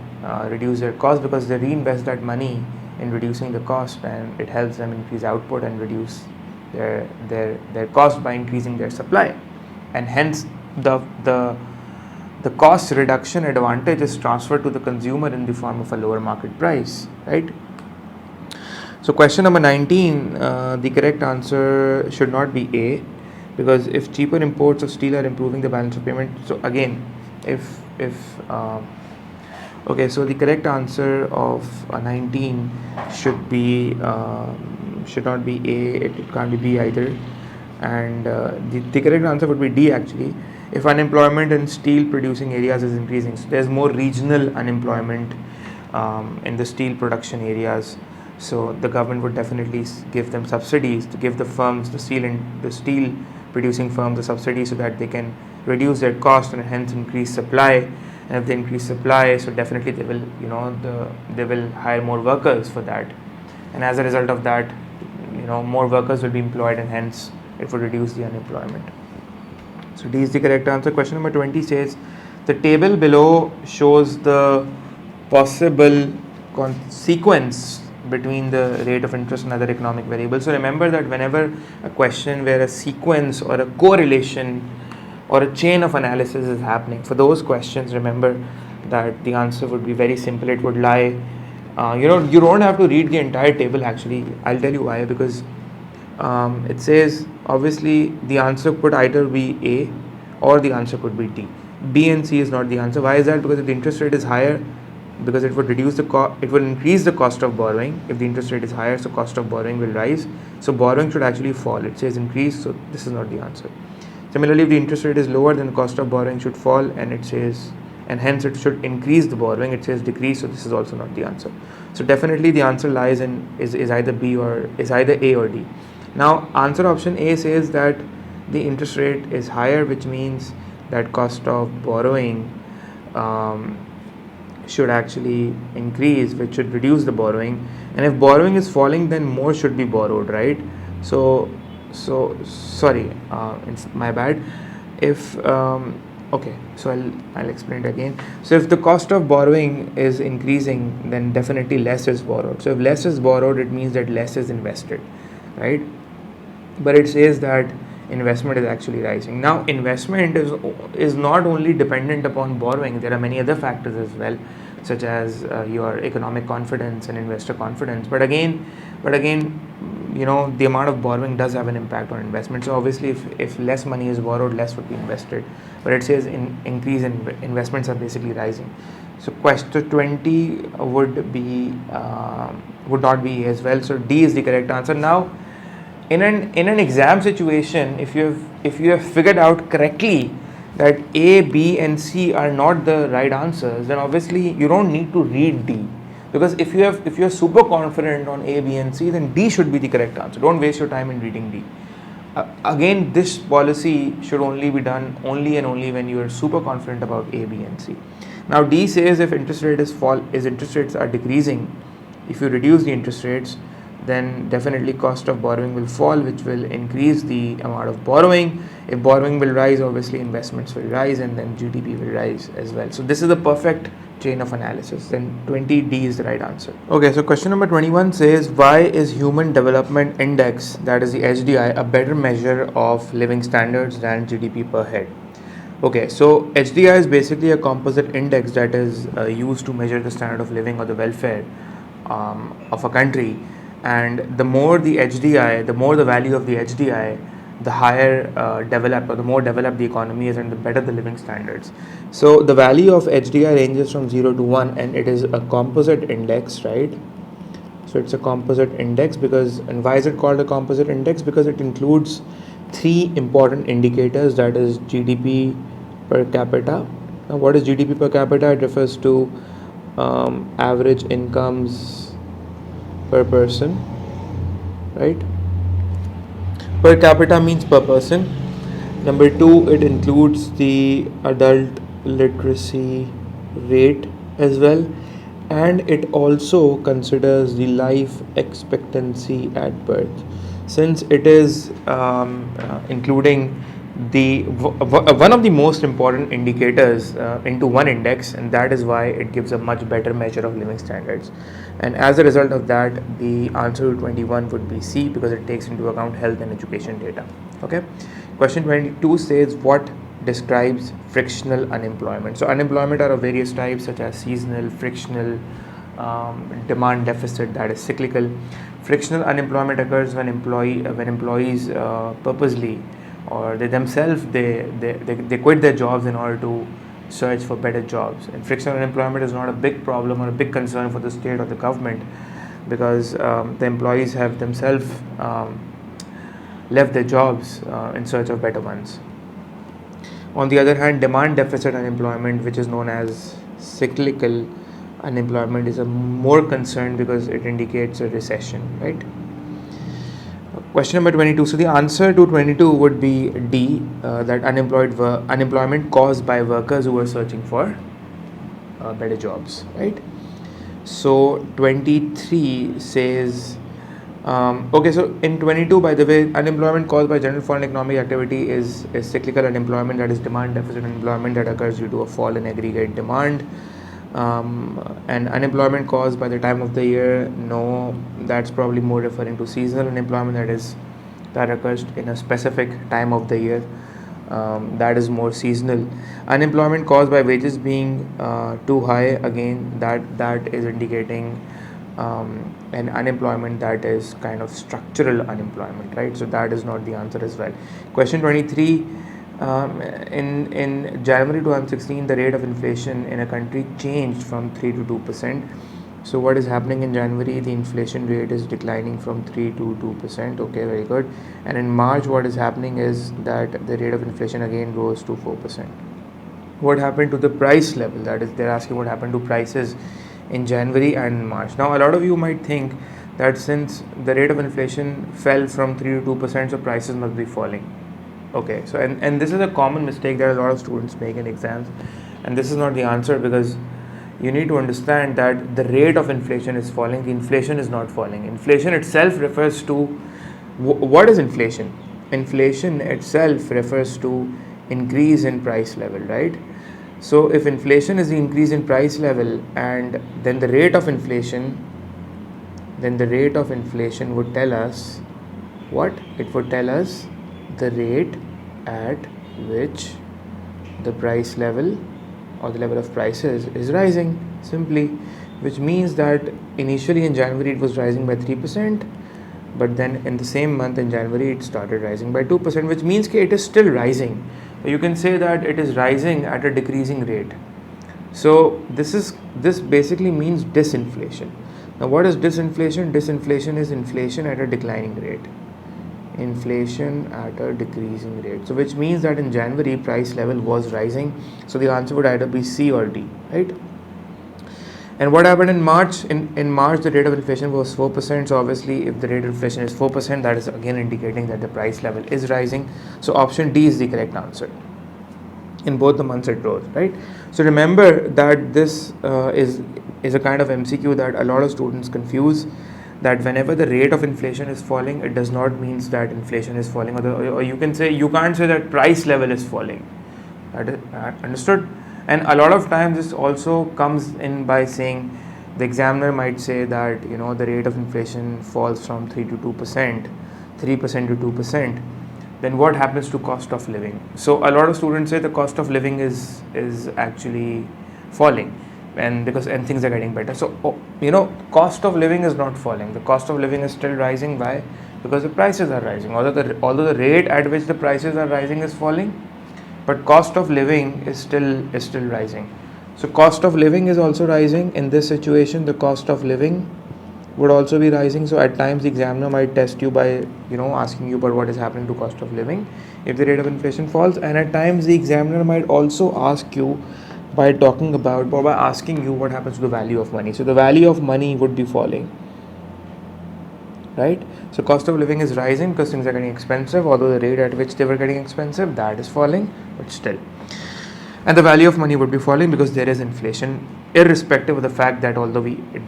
reduce their cost, because they reinvest that money in reducing the cost, and it helps them increase output and reduce their cost by increasing their supply, and hence the cost reduction advantage is transferred to the consumer in the form of a lower market price, right? So question number 19, the correct answer should not be A, because if cheaper imports of steel are improving the balance of payment, so again, okay, so the correct answer of 19 should not be A, it can't be B either, and the correct answer would be D actually. If unemployment in steel producing areas is increasing, so there's more regional unemployment in the steel production areas, so the government would definitely give them subsidies, to give the firms, the steel producing firms, the subsidies, so that they can reduce their cost and hence increase supply. And if they increase supply, so definitely they will, they will hire more workers for that, and as a result of that, more workers will be employed, and hence it would reduce the unemployment. So D is the correct answer. Question number 20 says, The table below shows the possible sequence between the rate of interest and other economic variables. So remember that whenever a question where a sequence or a correlation or a chain of analysis is happening, for those questions, remember that the answer would be very simple. It would lie, you don't have to read the entire table actually. I'll tell you why. Because it says obviously the answer could either be A or the answer could be D. B and C is not the answer. Why is that? Because if the interest rate is higher, because it would reduce the it will increase the cost of borrowing. If the interest rate is higher, so cost of borrowing will rise. So borrowing should actually fall. It says increase, so this is not the answer. Similarly, if the interest rate is lower, then the cost of borrowing should fall, and it says, and hence it should increase the borrowing. It says decrease, so this is also not the answer. So definitely the answer lies in is either B or is either A or D. Now answer option A says that the interest rate is higher, which means that cost of borrowing should actually increase, which should reduce the borrowing. And if borrowing is falling, then more should be borrowed, right? So sorry, it's my bad. If okay, so I'll explain it again. So if the cost of borrowing is increasing, then definitely less is borrowed. So if less is borrowed, it means that less is invested, right? But it says that investment is actually rising. Now investment is not only dependent upon borrowing. There are many other factors as well, such as your economic confidence and investor confidence. But again, the amount of borrowing does have an impact on investment. So obviously if less money is borrowed, less would be invested. But it says increase in investments are basically rising. So question 20 would not be as well. So D is the correct answer. Now in an exam situation, if you have figured out correctly that A, B and C are not the right answers, then obviously you don't need to read D, because if you're super confident on A, B and C, then D should be the correct answer. Don't waste your time in reading D. Again, this policy should only be done only and only when you are super confident about A, B and C. Now D says if interest rates are decreasing, if you reduce the interest rates, then definitely cost of borrowing will fall, which will increase the amount of borrowing. If borrowing will rise, obviously investments will rise, and then GDP will rise as well. So this is the perfect chain of analysis. Then 20D is the right answer. Okay, so question number 21 says, why is Human Development Index, that is the HDI, a better measure of living standards than GDP per head? Okay, so HDI is basically a composite index that is used to measure the standard of living or the welfare of a country. And the more the HDI, the more the value of the HDI, the higher developed or the more developed the economy is, and the better the living standards. So the value of HDI ranges from 0 to 1, and it is a composite index, right? So it's a composite index and why is it called a composite index? Because it includes three important indicators, that is GDP per capita. Now what is GDP per capita? It refers to average incomes per person, right? Per capita means per person. Number two, it includes the adult literacy rate as well, and it also considers the life expectancy at birth, since it is including one of the most important indicators into one index, and that is why it gives a much better measure of living standards. And as a result of that, the answer to 21 would be C, because it takes into account health and education data. Okay, question 22 says, what describes frictional unemployment? So unemployment are of various types, such as seasonal, frictional, demand deficit, that is cyclical. Frictional unemployment occurs when employees purposely, or they themselves they quit their jobs in order to search for better jobs. And frictional unemployment is not a big problem or a big concern for the state or the government, because the employees have themselves left their jobs in search of better ones. On the other hand, demand deficit unemployment, which is known as cyclical unemployment, is a more concern because it indicates a recession, right? Question number 22. So the answer to 22 would be D, that unemployment caused by workers who are searching for better jobs, right? So 23 says Okay, so in 22, by the way, unemployment caused by general foreign economic activity is cyclical unemployment, that is demand deficit unemployment that occurs due to a fall in aggregate demand. And unemployment caused by the time of the year, no, that's probably more referring to seasonal unemployment, that occurs in a specific time of the year. That is more seasonal. Unemployment caused by wages being too high, again, that is indicating an unemployment that is kind of structural unemployment, right? So that is not the answer as well. Question 23. In January 2016, the rate of inflation in a country changed from 3 to 2%. So what is happening in January? The inflation rate is declining from 3 to 2%. Okay, very good. And in March, what is happening is that the rate of inflation again rose to 4%. What happened to the price level? That is, they're asking what happened to prices in January and March. Now, a lot of you might think that since the rate of inflation fell from 3 to 2%, so prices must be falling. Okay, so and this is a common mistake that a lot of students make in exams, and this is not the answer, because you need to understand that the rate of inflation is falling, the inflation is not falling. Inflation itself refers to what is inflation? Inflation itself refers to increase in price level, right? So if inflation is the increase in price level, and then the rate of inflation would tell us what? It would tell us the rate at which the price level or the level of prices is rising, simply, which means that initially in January it was rising by 3%, but then in the same month in January it started rising by 2%, which means that it is still rising. You can say that it is rising at a decreasing rate. So this basically means disinflation. Now what is disinflation? Disinflation is inflation at a declining rate. Inflation at a decreasing rate. So which means that in January price level was rising. So the answer would either be C or D, right? And what happened in March? In March, the rate of inflation was 4%. So obviously, if the rate of inflation is 4%, that is again indicating that the price level is rising. So option D is the correct answer. In both the months it rose, right? So remember that this is a kind of MCQ that a lot of students confuse. That whenever the rate of inflation is falling, it does not mean that inflation is falling, or you can't say that price level is falling. That is understood. And a lot of times this also comes in by saying, the examiner might say that the rate of inflation falls from 3 to 2%, 3% to 2%. Then what happens to cost of living? So a lot of students say the cost of living is actually falling, and things are getting better. So cost of living is not falling. The cost of living is still rising. Why? Because the prices are rising. Although the rate at which the prices are rising is falling, but cost of living is still rising. So cost of living is also rising. In this situation, the cost of living would also be rising. So at times the examiner might test you by asking you about what is happening to cost of living if the rate of inflation falls, and at times the examiner might also ask you by talking about or by asking you what happens to the value of money. So the value of money would be falling, right? So cost of living is rising because things are getting expensive, although the rate at which they were getting expensive, that is falling, but still. And the value of money would be falling because there is inflation, irrespective of the fact that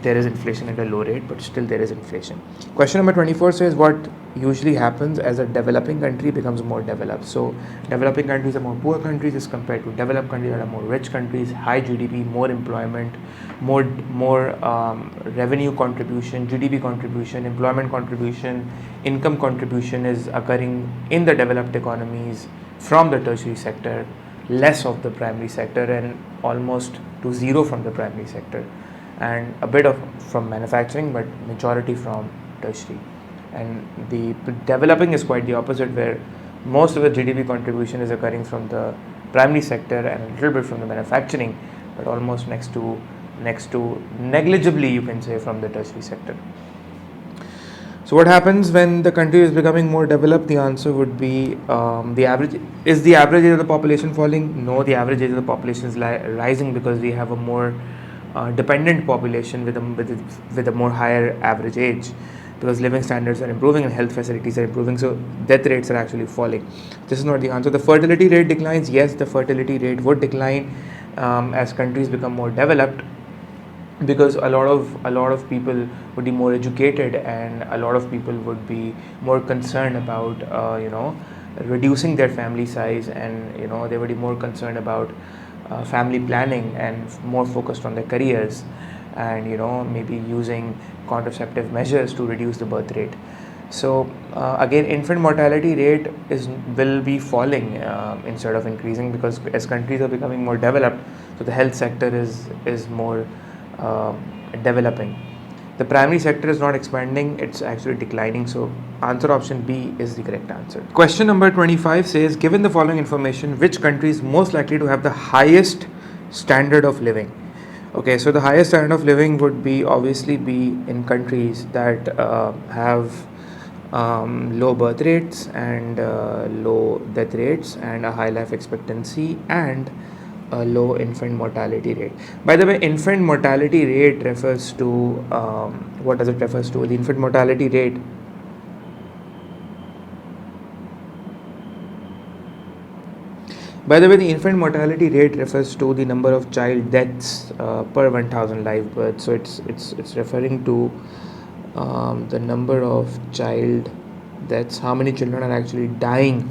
there is inflation at a low rate, but still there is inflation. Question number 24 says, what usually happens as a developing country becomes more developed? So developing countries are more poor countries as compared to developed countries that are more rich countries, high GDP, more employment, more revenue contribution, GDP contribution, employment contribution, income contribution is occurring in the developed economies from the tertiary sector, less of the primary sector, and almost to zero from the primary sector, and a bit from manufacturing, but majority from tertiary. And the developing is quite the opposite, where most of the GDP contribution is occurring from the primary sector and a little bit from the manufacturing, but almost next to negligibly, you can say, from the tertiary sector. So what happens when the country is becoming more developed? The answer would be the average age of the population falling? No, the average age of the population is rising because we have a more dependent population with a more higher average age, because living standards are improving and health facilities are improving, so death rates are actually falling. This is not the answer. The fertility rate declines. Yes, the fertility rate would decline as countries become more developed. because a lot of people would be more educated, and a lot of people would be more concerned about reducing their family size, and they would be more concerned about family planning and more focused on their careers, and maybe using contraceptive measures to reduce the birth rate. So again, infant mortality rate will be falling instead of increasing, because as countries are becoming more developed, so the health sector is more developing. The primary sector is not expanding, it's actually declining. So answer option B is the correct answer. Question number 25 says, given the following information, which country is most likely to have the highest standard of living? Okay, so the highest standard of living would be obviously be in countries that have low birth rates and low death rates and a high life expectancy and a low infant mortality rate. By the way, infant mortality rate refers to what does it refers to? The infant mortality rate By the way, the infant mortality rate refers to the number of child deaths per 1,000 live births. So it's referring to the number of child deaths, how many children are actually dying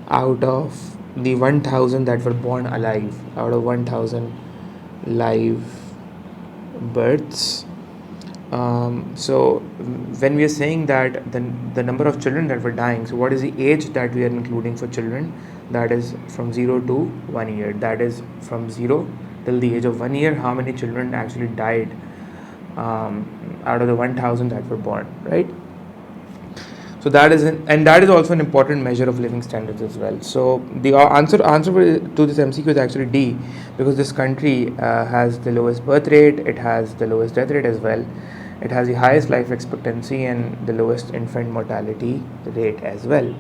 out of the 1,000 that were born alive, out of 1,000 live births. So when we are saying that the number of children that were dying, so what is the age that we are including for children? That is from 0 to 1 year. That is from 0 till the age of 1 year, how many children actually died out of the 1,000 that were born, right? So that is and that is also an important measure of living standards as well. So the answer to this MCQ is actually D, because this country has the lowest birth rate, it has the lowest death rate as well, it has the highest life expectancy and the lowest infant mortality rate as well.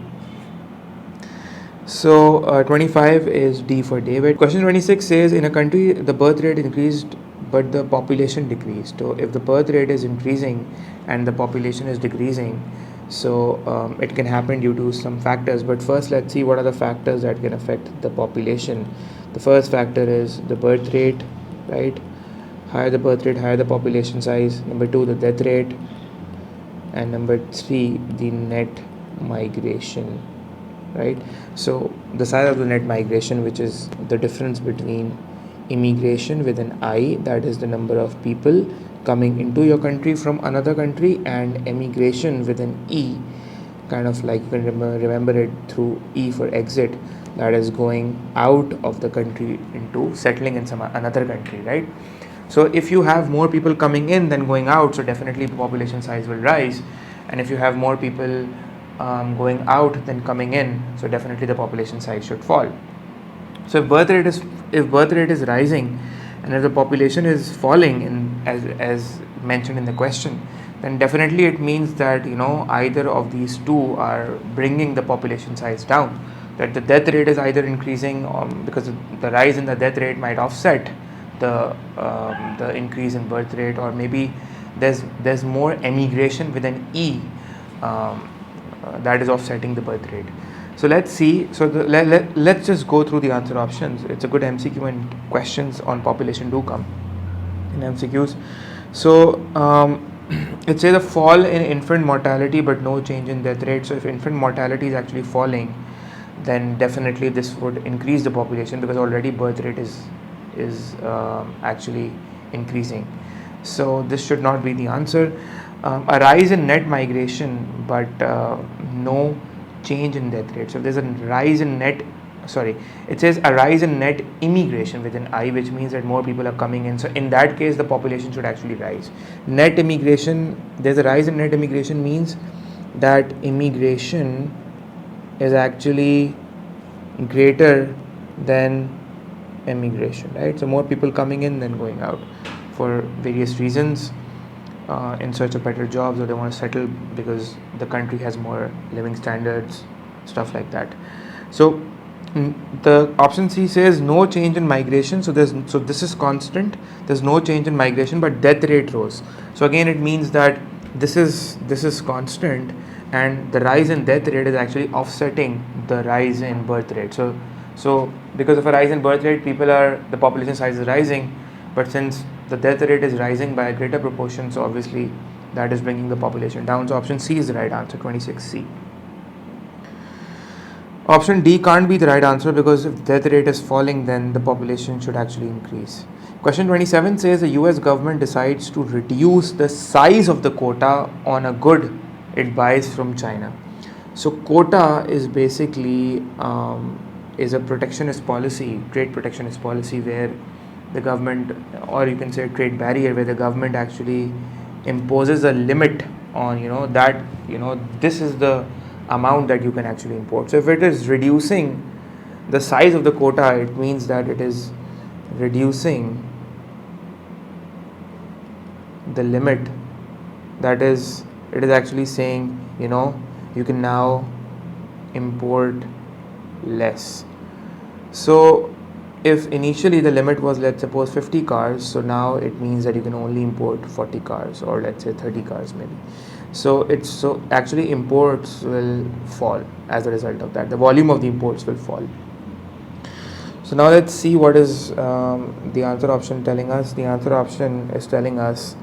So 25 is D for David. Question 26 says, in a country the birth rate increased but the population decreased. So if the birth rate is increasing and the population is decreasing, so it can happen due to some factors. But first, let's see what are the factors that can affect the population. The first factor is the birth rate, right? Higher the birth rate, higher the population size. Number 2, the death rate. And number 3, the net migration, right? So the size of the net migration, which is the difference between immigration with an I, that is the number of people coming into your country from another country, and emigration with an E, kind of like you can remember it through E for exit, that is going out of the country into settling in some another country, right? So if you have more people coming in than going out, so definitely the population size will rise, and if you have more people going out than coming in, so definitely the population size should fall. So if birth rate is rising and if the population is falling, as mentioned in the question, then definitely it means that either of these two are bringing the population size down. That the death rate is either increasing because the rise in the death rate might offset the increase in birth rate, or maybe there's more emigration with an E that is offsetting the birth rate. So let's see. So let's just go through the answer options. It's a good MCQ, and questions on population do come in MCQs. So it says a fall in infant mortality but no change in death rate. So if infant mortality is actually falling, then definitely this would increase the population, because already birth rate is actually increasing. So this should not be the answer. A rise in net migration but no change in death rate. So if there's a rise in it says a rise in net immigration with an I, which means that more people are coming in. So in that case, the population should actually rise. Net immigration, there's a rise in net immigration means that immigration is actually greater than emigration, right? So more people coming in than going out for various reasons. In search of better jobs, or they want to settle because the country has more living standards, stuff like that. So the option C says no change in migration. So this is constant. There's no change in migration, but death rate rose. So again, it means that this is constant, and the rise in death rate is actually offsetting the rise in birth rate. So because of a rise in birth rate, the population size is rising, but since the death rate is rising by a greater proportion, so obviously that is bringing the population down. So option C is the right answer, 26C. Option D can't be the right answer because if death rate is falling, then the population should actually increase. Question 27 says the US government decides to reduce the size of the quota on a good it buys from China. So quota is basically is a protectionist policy, trade protectionist policy, where the government, or you can say a trade barrier, where the government actually imposes a limit on that this is the amount that you can actually import. So if it is reducing the size of the quota, it means that it is reducing the limit. That is, it is actually saying you can now import less. So if initially the limit was, let's suppose, 50 cars, so now it means that you can only import 40 cars, or let's say 30 cars maybe. So actually imports will fall as a result of that. The volume of the imports will fall. So now let's see what is the answer option telling us. The answer option is telling us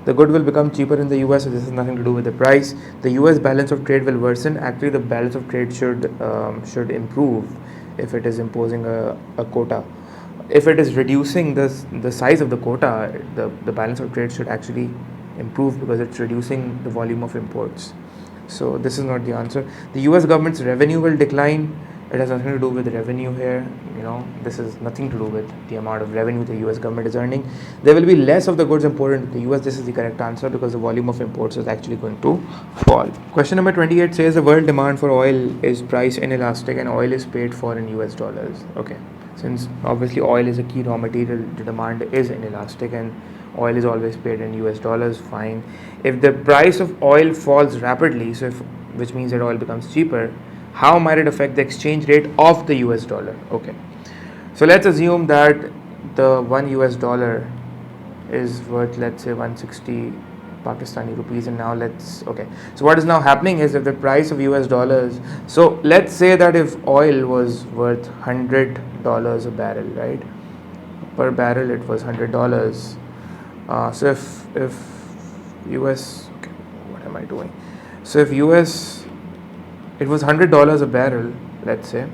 the good will become cheaper in the US, so this has nothing to do with the price. The US balance of trade will worsen. Actually, the balance of trade should improve if it is imposing a quota. If it is reducing the size of the quota, the balance of trade should actually improve because it's reducing the volume of imports. So this is not the answer. The US government's revenue will decline. It has nothing to do with revenue here. This is nothing to do with the amount of revenue the US government is earning. There will be less of the goods imported into the US. This is the correct answer because the volume of imports is actually going to fall. Question number 28 says the world demand for oil is price inelastic and oil is paid for in US dollars. Okay, since obviously oil is a key raw material, the demand is inelastic and oil is always paid in US dollars. Fine. If the price of oil falls rapidly, which means that oil becomes cheaper, how might it affect the exchange rate of the US dollar? Okay, so let's assume that the 1 US dollar is worth, let's say, 160 Pakistani rupees, and now so what is now happening is, if the price of US dollars, so let's say that if oil was worth $100 a barrel, right, per barrel it was $100. So if US, okay, what am I doing? So if US, it was $100 a barrel, let's say.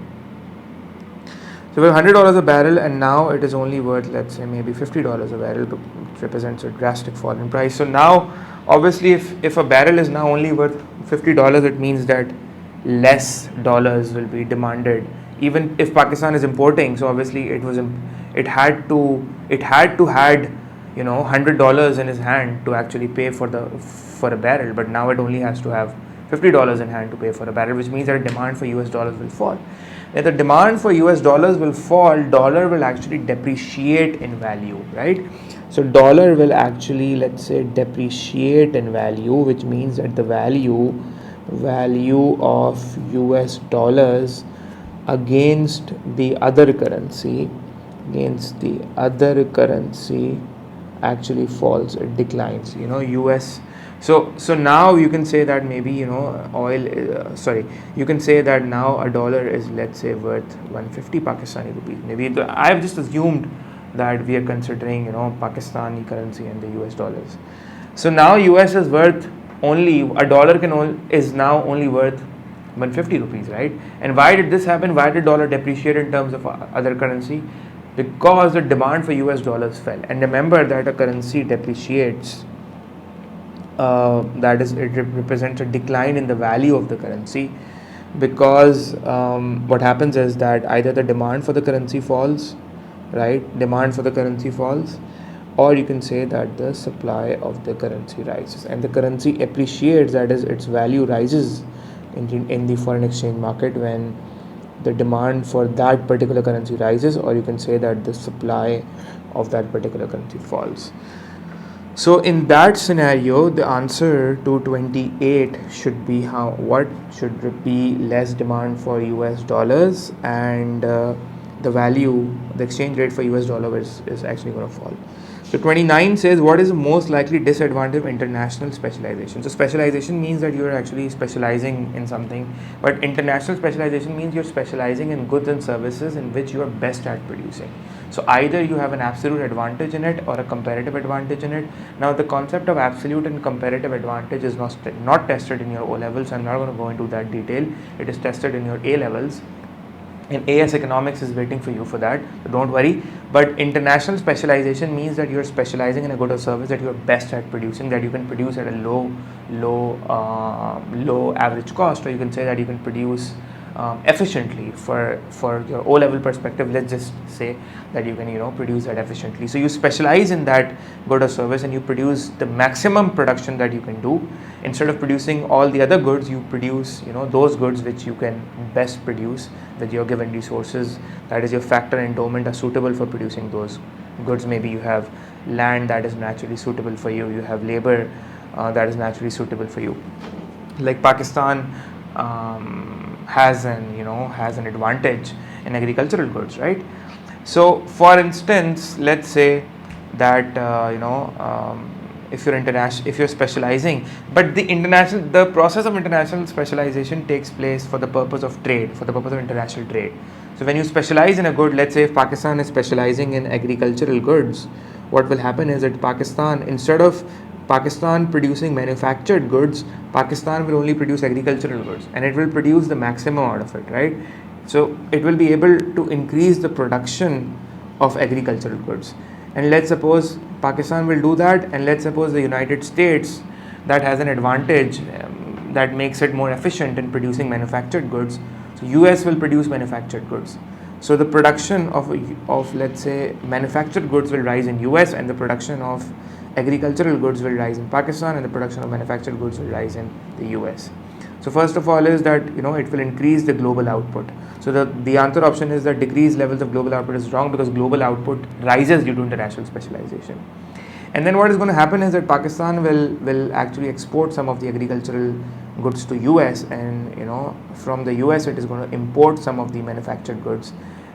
So we have $100 a barrel, and now it is only worth, let's say, maybe $50 a barrel, which represents a drastic fall in price. So now, obviously, if a barrel is now only worth $50, it means that less dollars will be demanded. Even if Pakistan is importing, so obviously it had to had $100 in his hand to actually pay for a barrel, but now it only has to have $50 in hand to pay for a barrel, which means that demand for US dollars will fall. If the demand for US dollars will fall, dollar will actually depreciate in value, right? So dollar will actually, let's say, depreciate in value, which means that the value of US dollars against the other currency actually falls, it declines. US. So now you can say that maybe you can say that now a dollar is, let's say, worth 150 Pakistani rupees. Maybe I've just assumed that we are considering Pakistani currency and the US dollars. So now US is worth only a dollar is now only worth 150 rupees, right? And why did this happen? Why did dollar depreciate in terms of other currency? Because the demand for US dollars fell. And remember that a currency depreciates, that is, it represents a decline in the value of the currency, because what happens is that either the demand for the currency falls, right? Or you can say that the supply of the currency rises, and the currency appreciates, that is, its value rises in the foreign exchange market when the demand for that particular currency rises, or you can say that the supply of that particular currency falls. So in that scenario, the answer to 28 should be what should be less demand for US dollars, and the exchange rate for US dollar is actually going to fall. So 29 says, what is the most likely disadvantage of international specialization? So specialization means that you're actually specializing in something, but international specialization means you're specializing in goods and services in which you are best at producing. So either you have an absolute advantage in it or a comparative advantage in it. Now the concept of absolute and comparative advantage is not tested in your O levels. I'm not going to go into that detail. It is tested in your A levels. And AS economics is waiting for you for that, so don't worry. But international specialization means that you're specializing in a good or service that you're best at producing, that you can produce at a low average cost, or you can say that you can produce efficiently. For your O level perspective, let's just say that you can produce that efficiently. So you specialize in that good or service and you produce the maximum production that you can do. Instead of producing all the other goods, you produce those goods which you can best produce with your given resources. That is, your factor and endowment are suitable for producing those goods. Maybe you have land that is naturally suitable for you, you have labor that is naturally suitable for you. Like Pakistan has an advantage in agricultural goods, right? So for instance, let's say that if you're specializing, but the process of international specialization takes place for the purpose of trade, for the purpose of international trade. So when you specialize in a good, let's say if Pakistan is specializing in agricultural goods, what will happen is that instead of Pakistan producing manufactured goods, Pakistan will only produce agricultural goods, and it will produce the maximum out of it, right? So it will be able to increase the production of agricultural goods. And let's suppose Pakistan will do that, and let's suppose the United States, that has an advantage that makes it more efficient in producing manufactured goods. So US will produce manufactured goods. So the production of let's say manufactured goods will rise in US, and the production of agricultural goods will rise in Pakistan, and the production of manufactured goods will rise in the US. So first of all is that it will increase the global output. So the answer option is that decreased levels of global output is wrong, because global output rises due to international specialization. And then what is going to happen is that Pakistan will actually export some of the agricultural goods to US, and from the US it is going to import some of the manufactured goods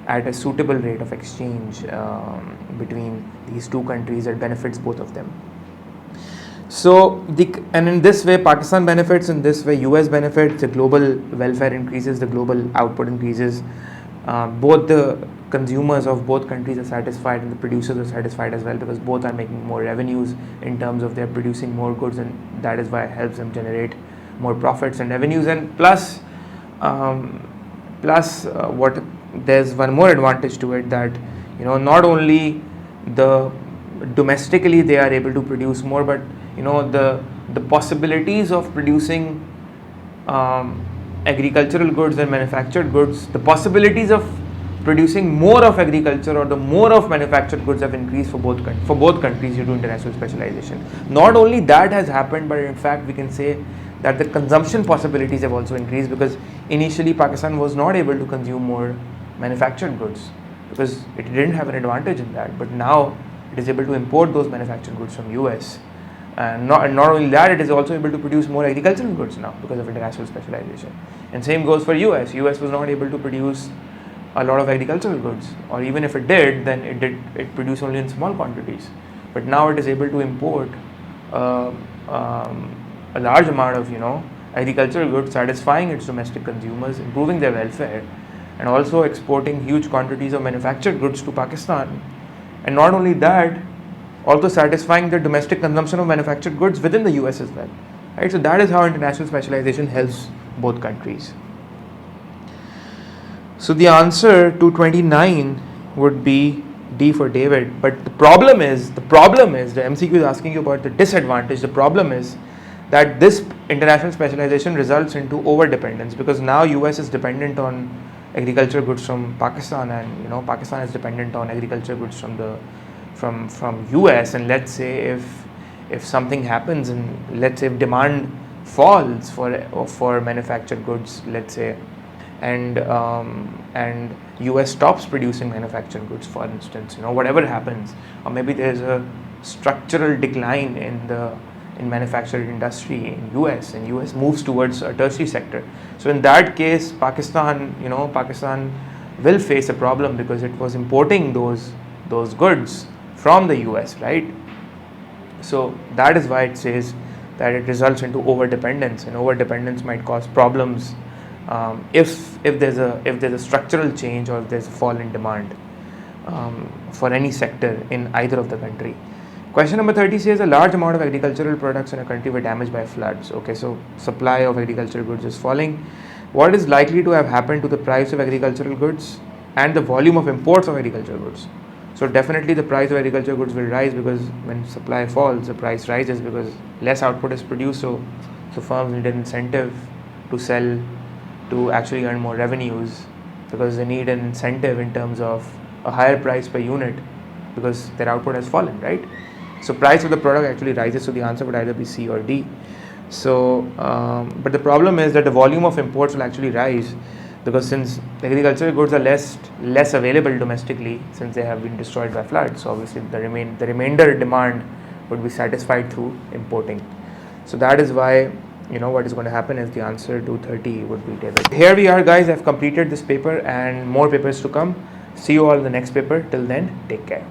at a suitable rate of exchange between these two countries that benefits both of them. So and in this way Pakistan benefits, in this way US benefits, the global welfare increases, the global output increases, both the consumers of both countries are satisfied and the producers are satisfied as well, because both are making more revenues in terms of they're producing more goods, and that is why it helps them generate more profits and revenues. And plus what there's one more advantage to it, that not only domestically they are able to produce more, but the possibilities of producing agricultural goods and manufactured goods, the possibilities of producing more of agriculture or the more of manufactured goods have increased for both countries due to international specialization. Not only that has happened, but in fact we can say that the consumption possibilities have also increased, because initially Pakistan was not able to consume more manufactured goods because it didn't have an advantage in that, but now it is able to import those manufactured goods from US. And not only that, it is also able to produce more agricultural goods now because of international specialization. And same goes for US. US was not able to produce a lot of agricultural goods, or even if it did, then it produced only in small quantities. But now it is able to import a large amount of agricultural goods, satisfying its domestic consumers, improving their welfare, and also exporting huge quantities of manufactured goods to Pakistan. And not only that, also satisfying the domestic consumption of manufactured goods within the US as well. Right? So that is how international specialization helps both countries. So the answer to 29 would be D for David. But the problem is the MCQ is asking you about the disadvantage. The problem is that this international specialization results into over dependence, because now US is dependent on agricultural goods from Pakistan, and Pakistan is dependent on agricultural goods from US. And let's say if something happens, and let's say if demand falls for manufactured goods, let's say, and US stops producing manufactured goods, for instance, whatever happens, or maybe there's a structural decline in manufacturing industry in US, and US moves towards a tertiary sector. So in that case, Pakistan will face a problem, because it was importing those goods from the US, right? So that is why it says that it results into over-dependence, and over-dependence might cause problems if there's a structural change, or if there's a fall in demand for any sector in either of the country. Question number 30 says a large amount of agricultural products in a country were damaged by floods. Okay, so supply of agricultural goods is falling. What is likely to have happened to the price of agricultural goods and the volume of imports of agricultural goods? So definitely the price of agricultural goods will rise, because when supply falls, the price rises because less output is produced. So firms need an incentive to sell, to actually earn more revenues, because they need an incentive in terms of a higher price per unit because their output has fallen, right? So price of the product actually rises, so the answer would either be C or D. So, but the problem is that the volume of imports will actually rise, because since agricultural goods are less available domestically, since they have been destroyed by floods, so obviously the remainder demand would be satisfied through importing. So that is why, what is going to happen is the answer to 30 would be debit. Here we are, guys. I've completed this paper and more papers to come. See you all in the next paper. Till then, take care.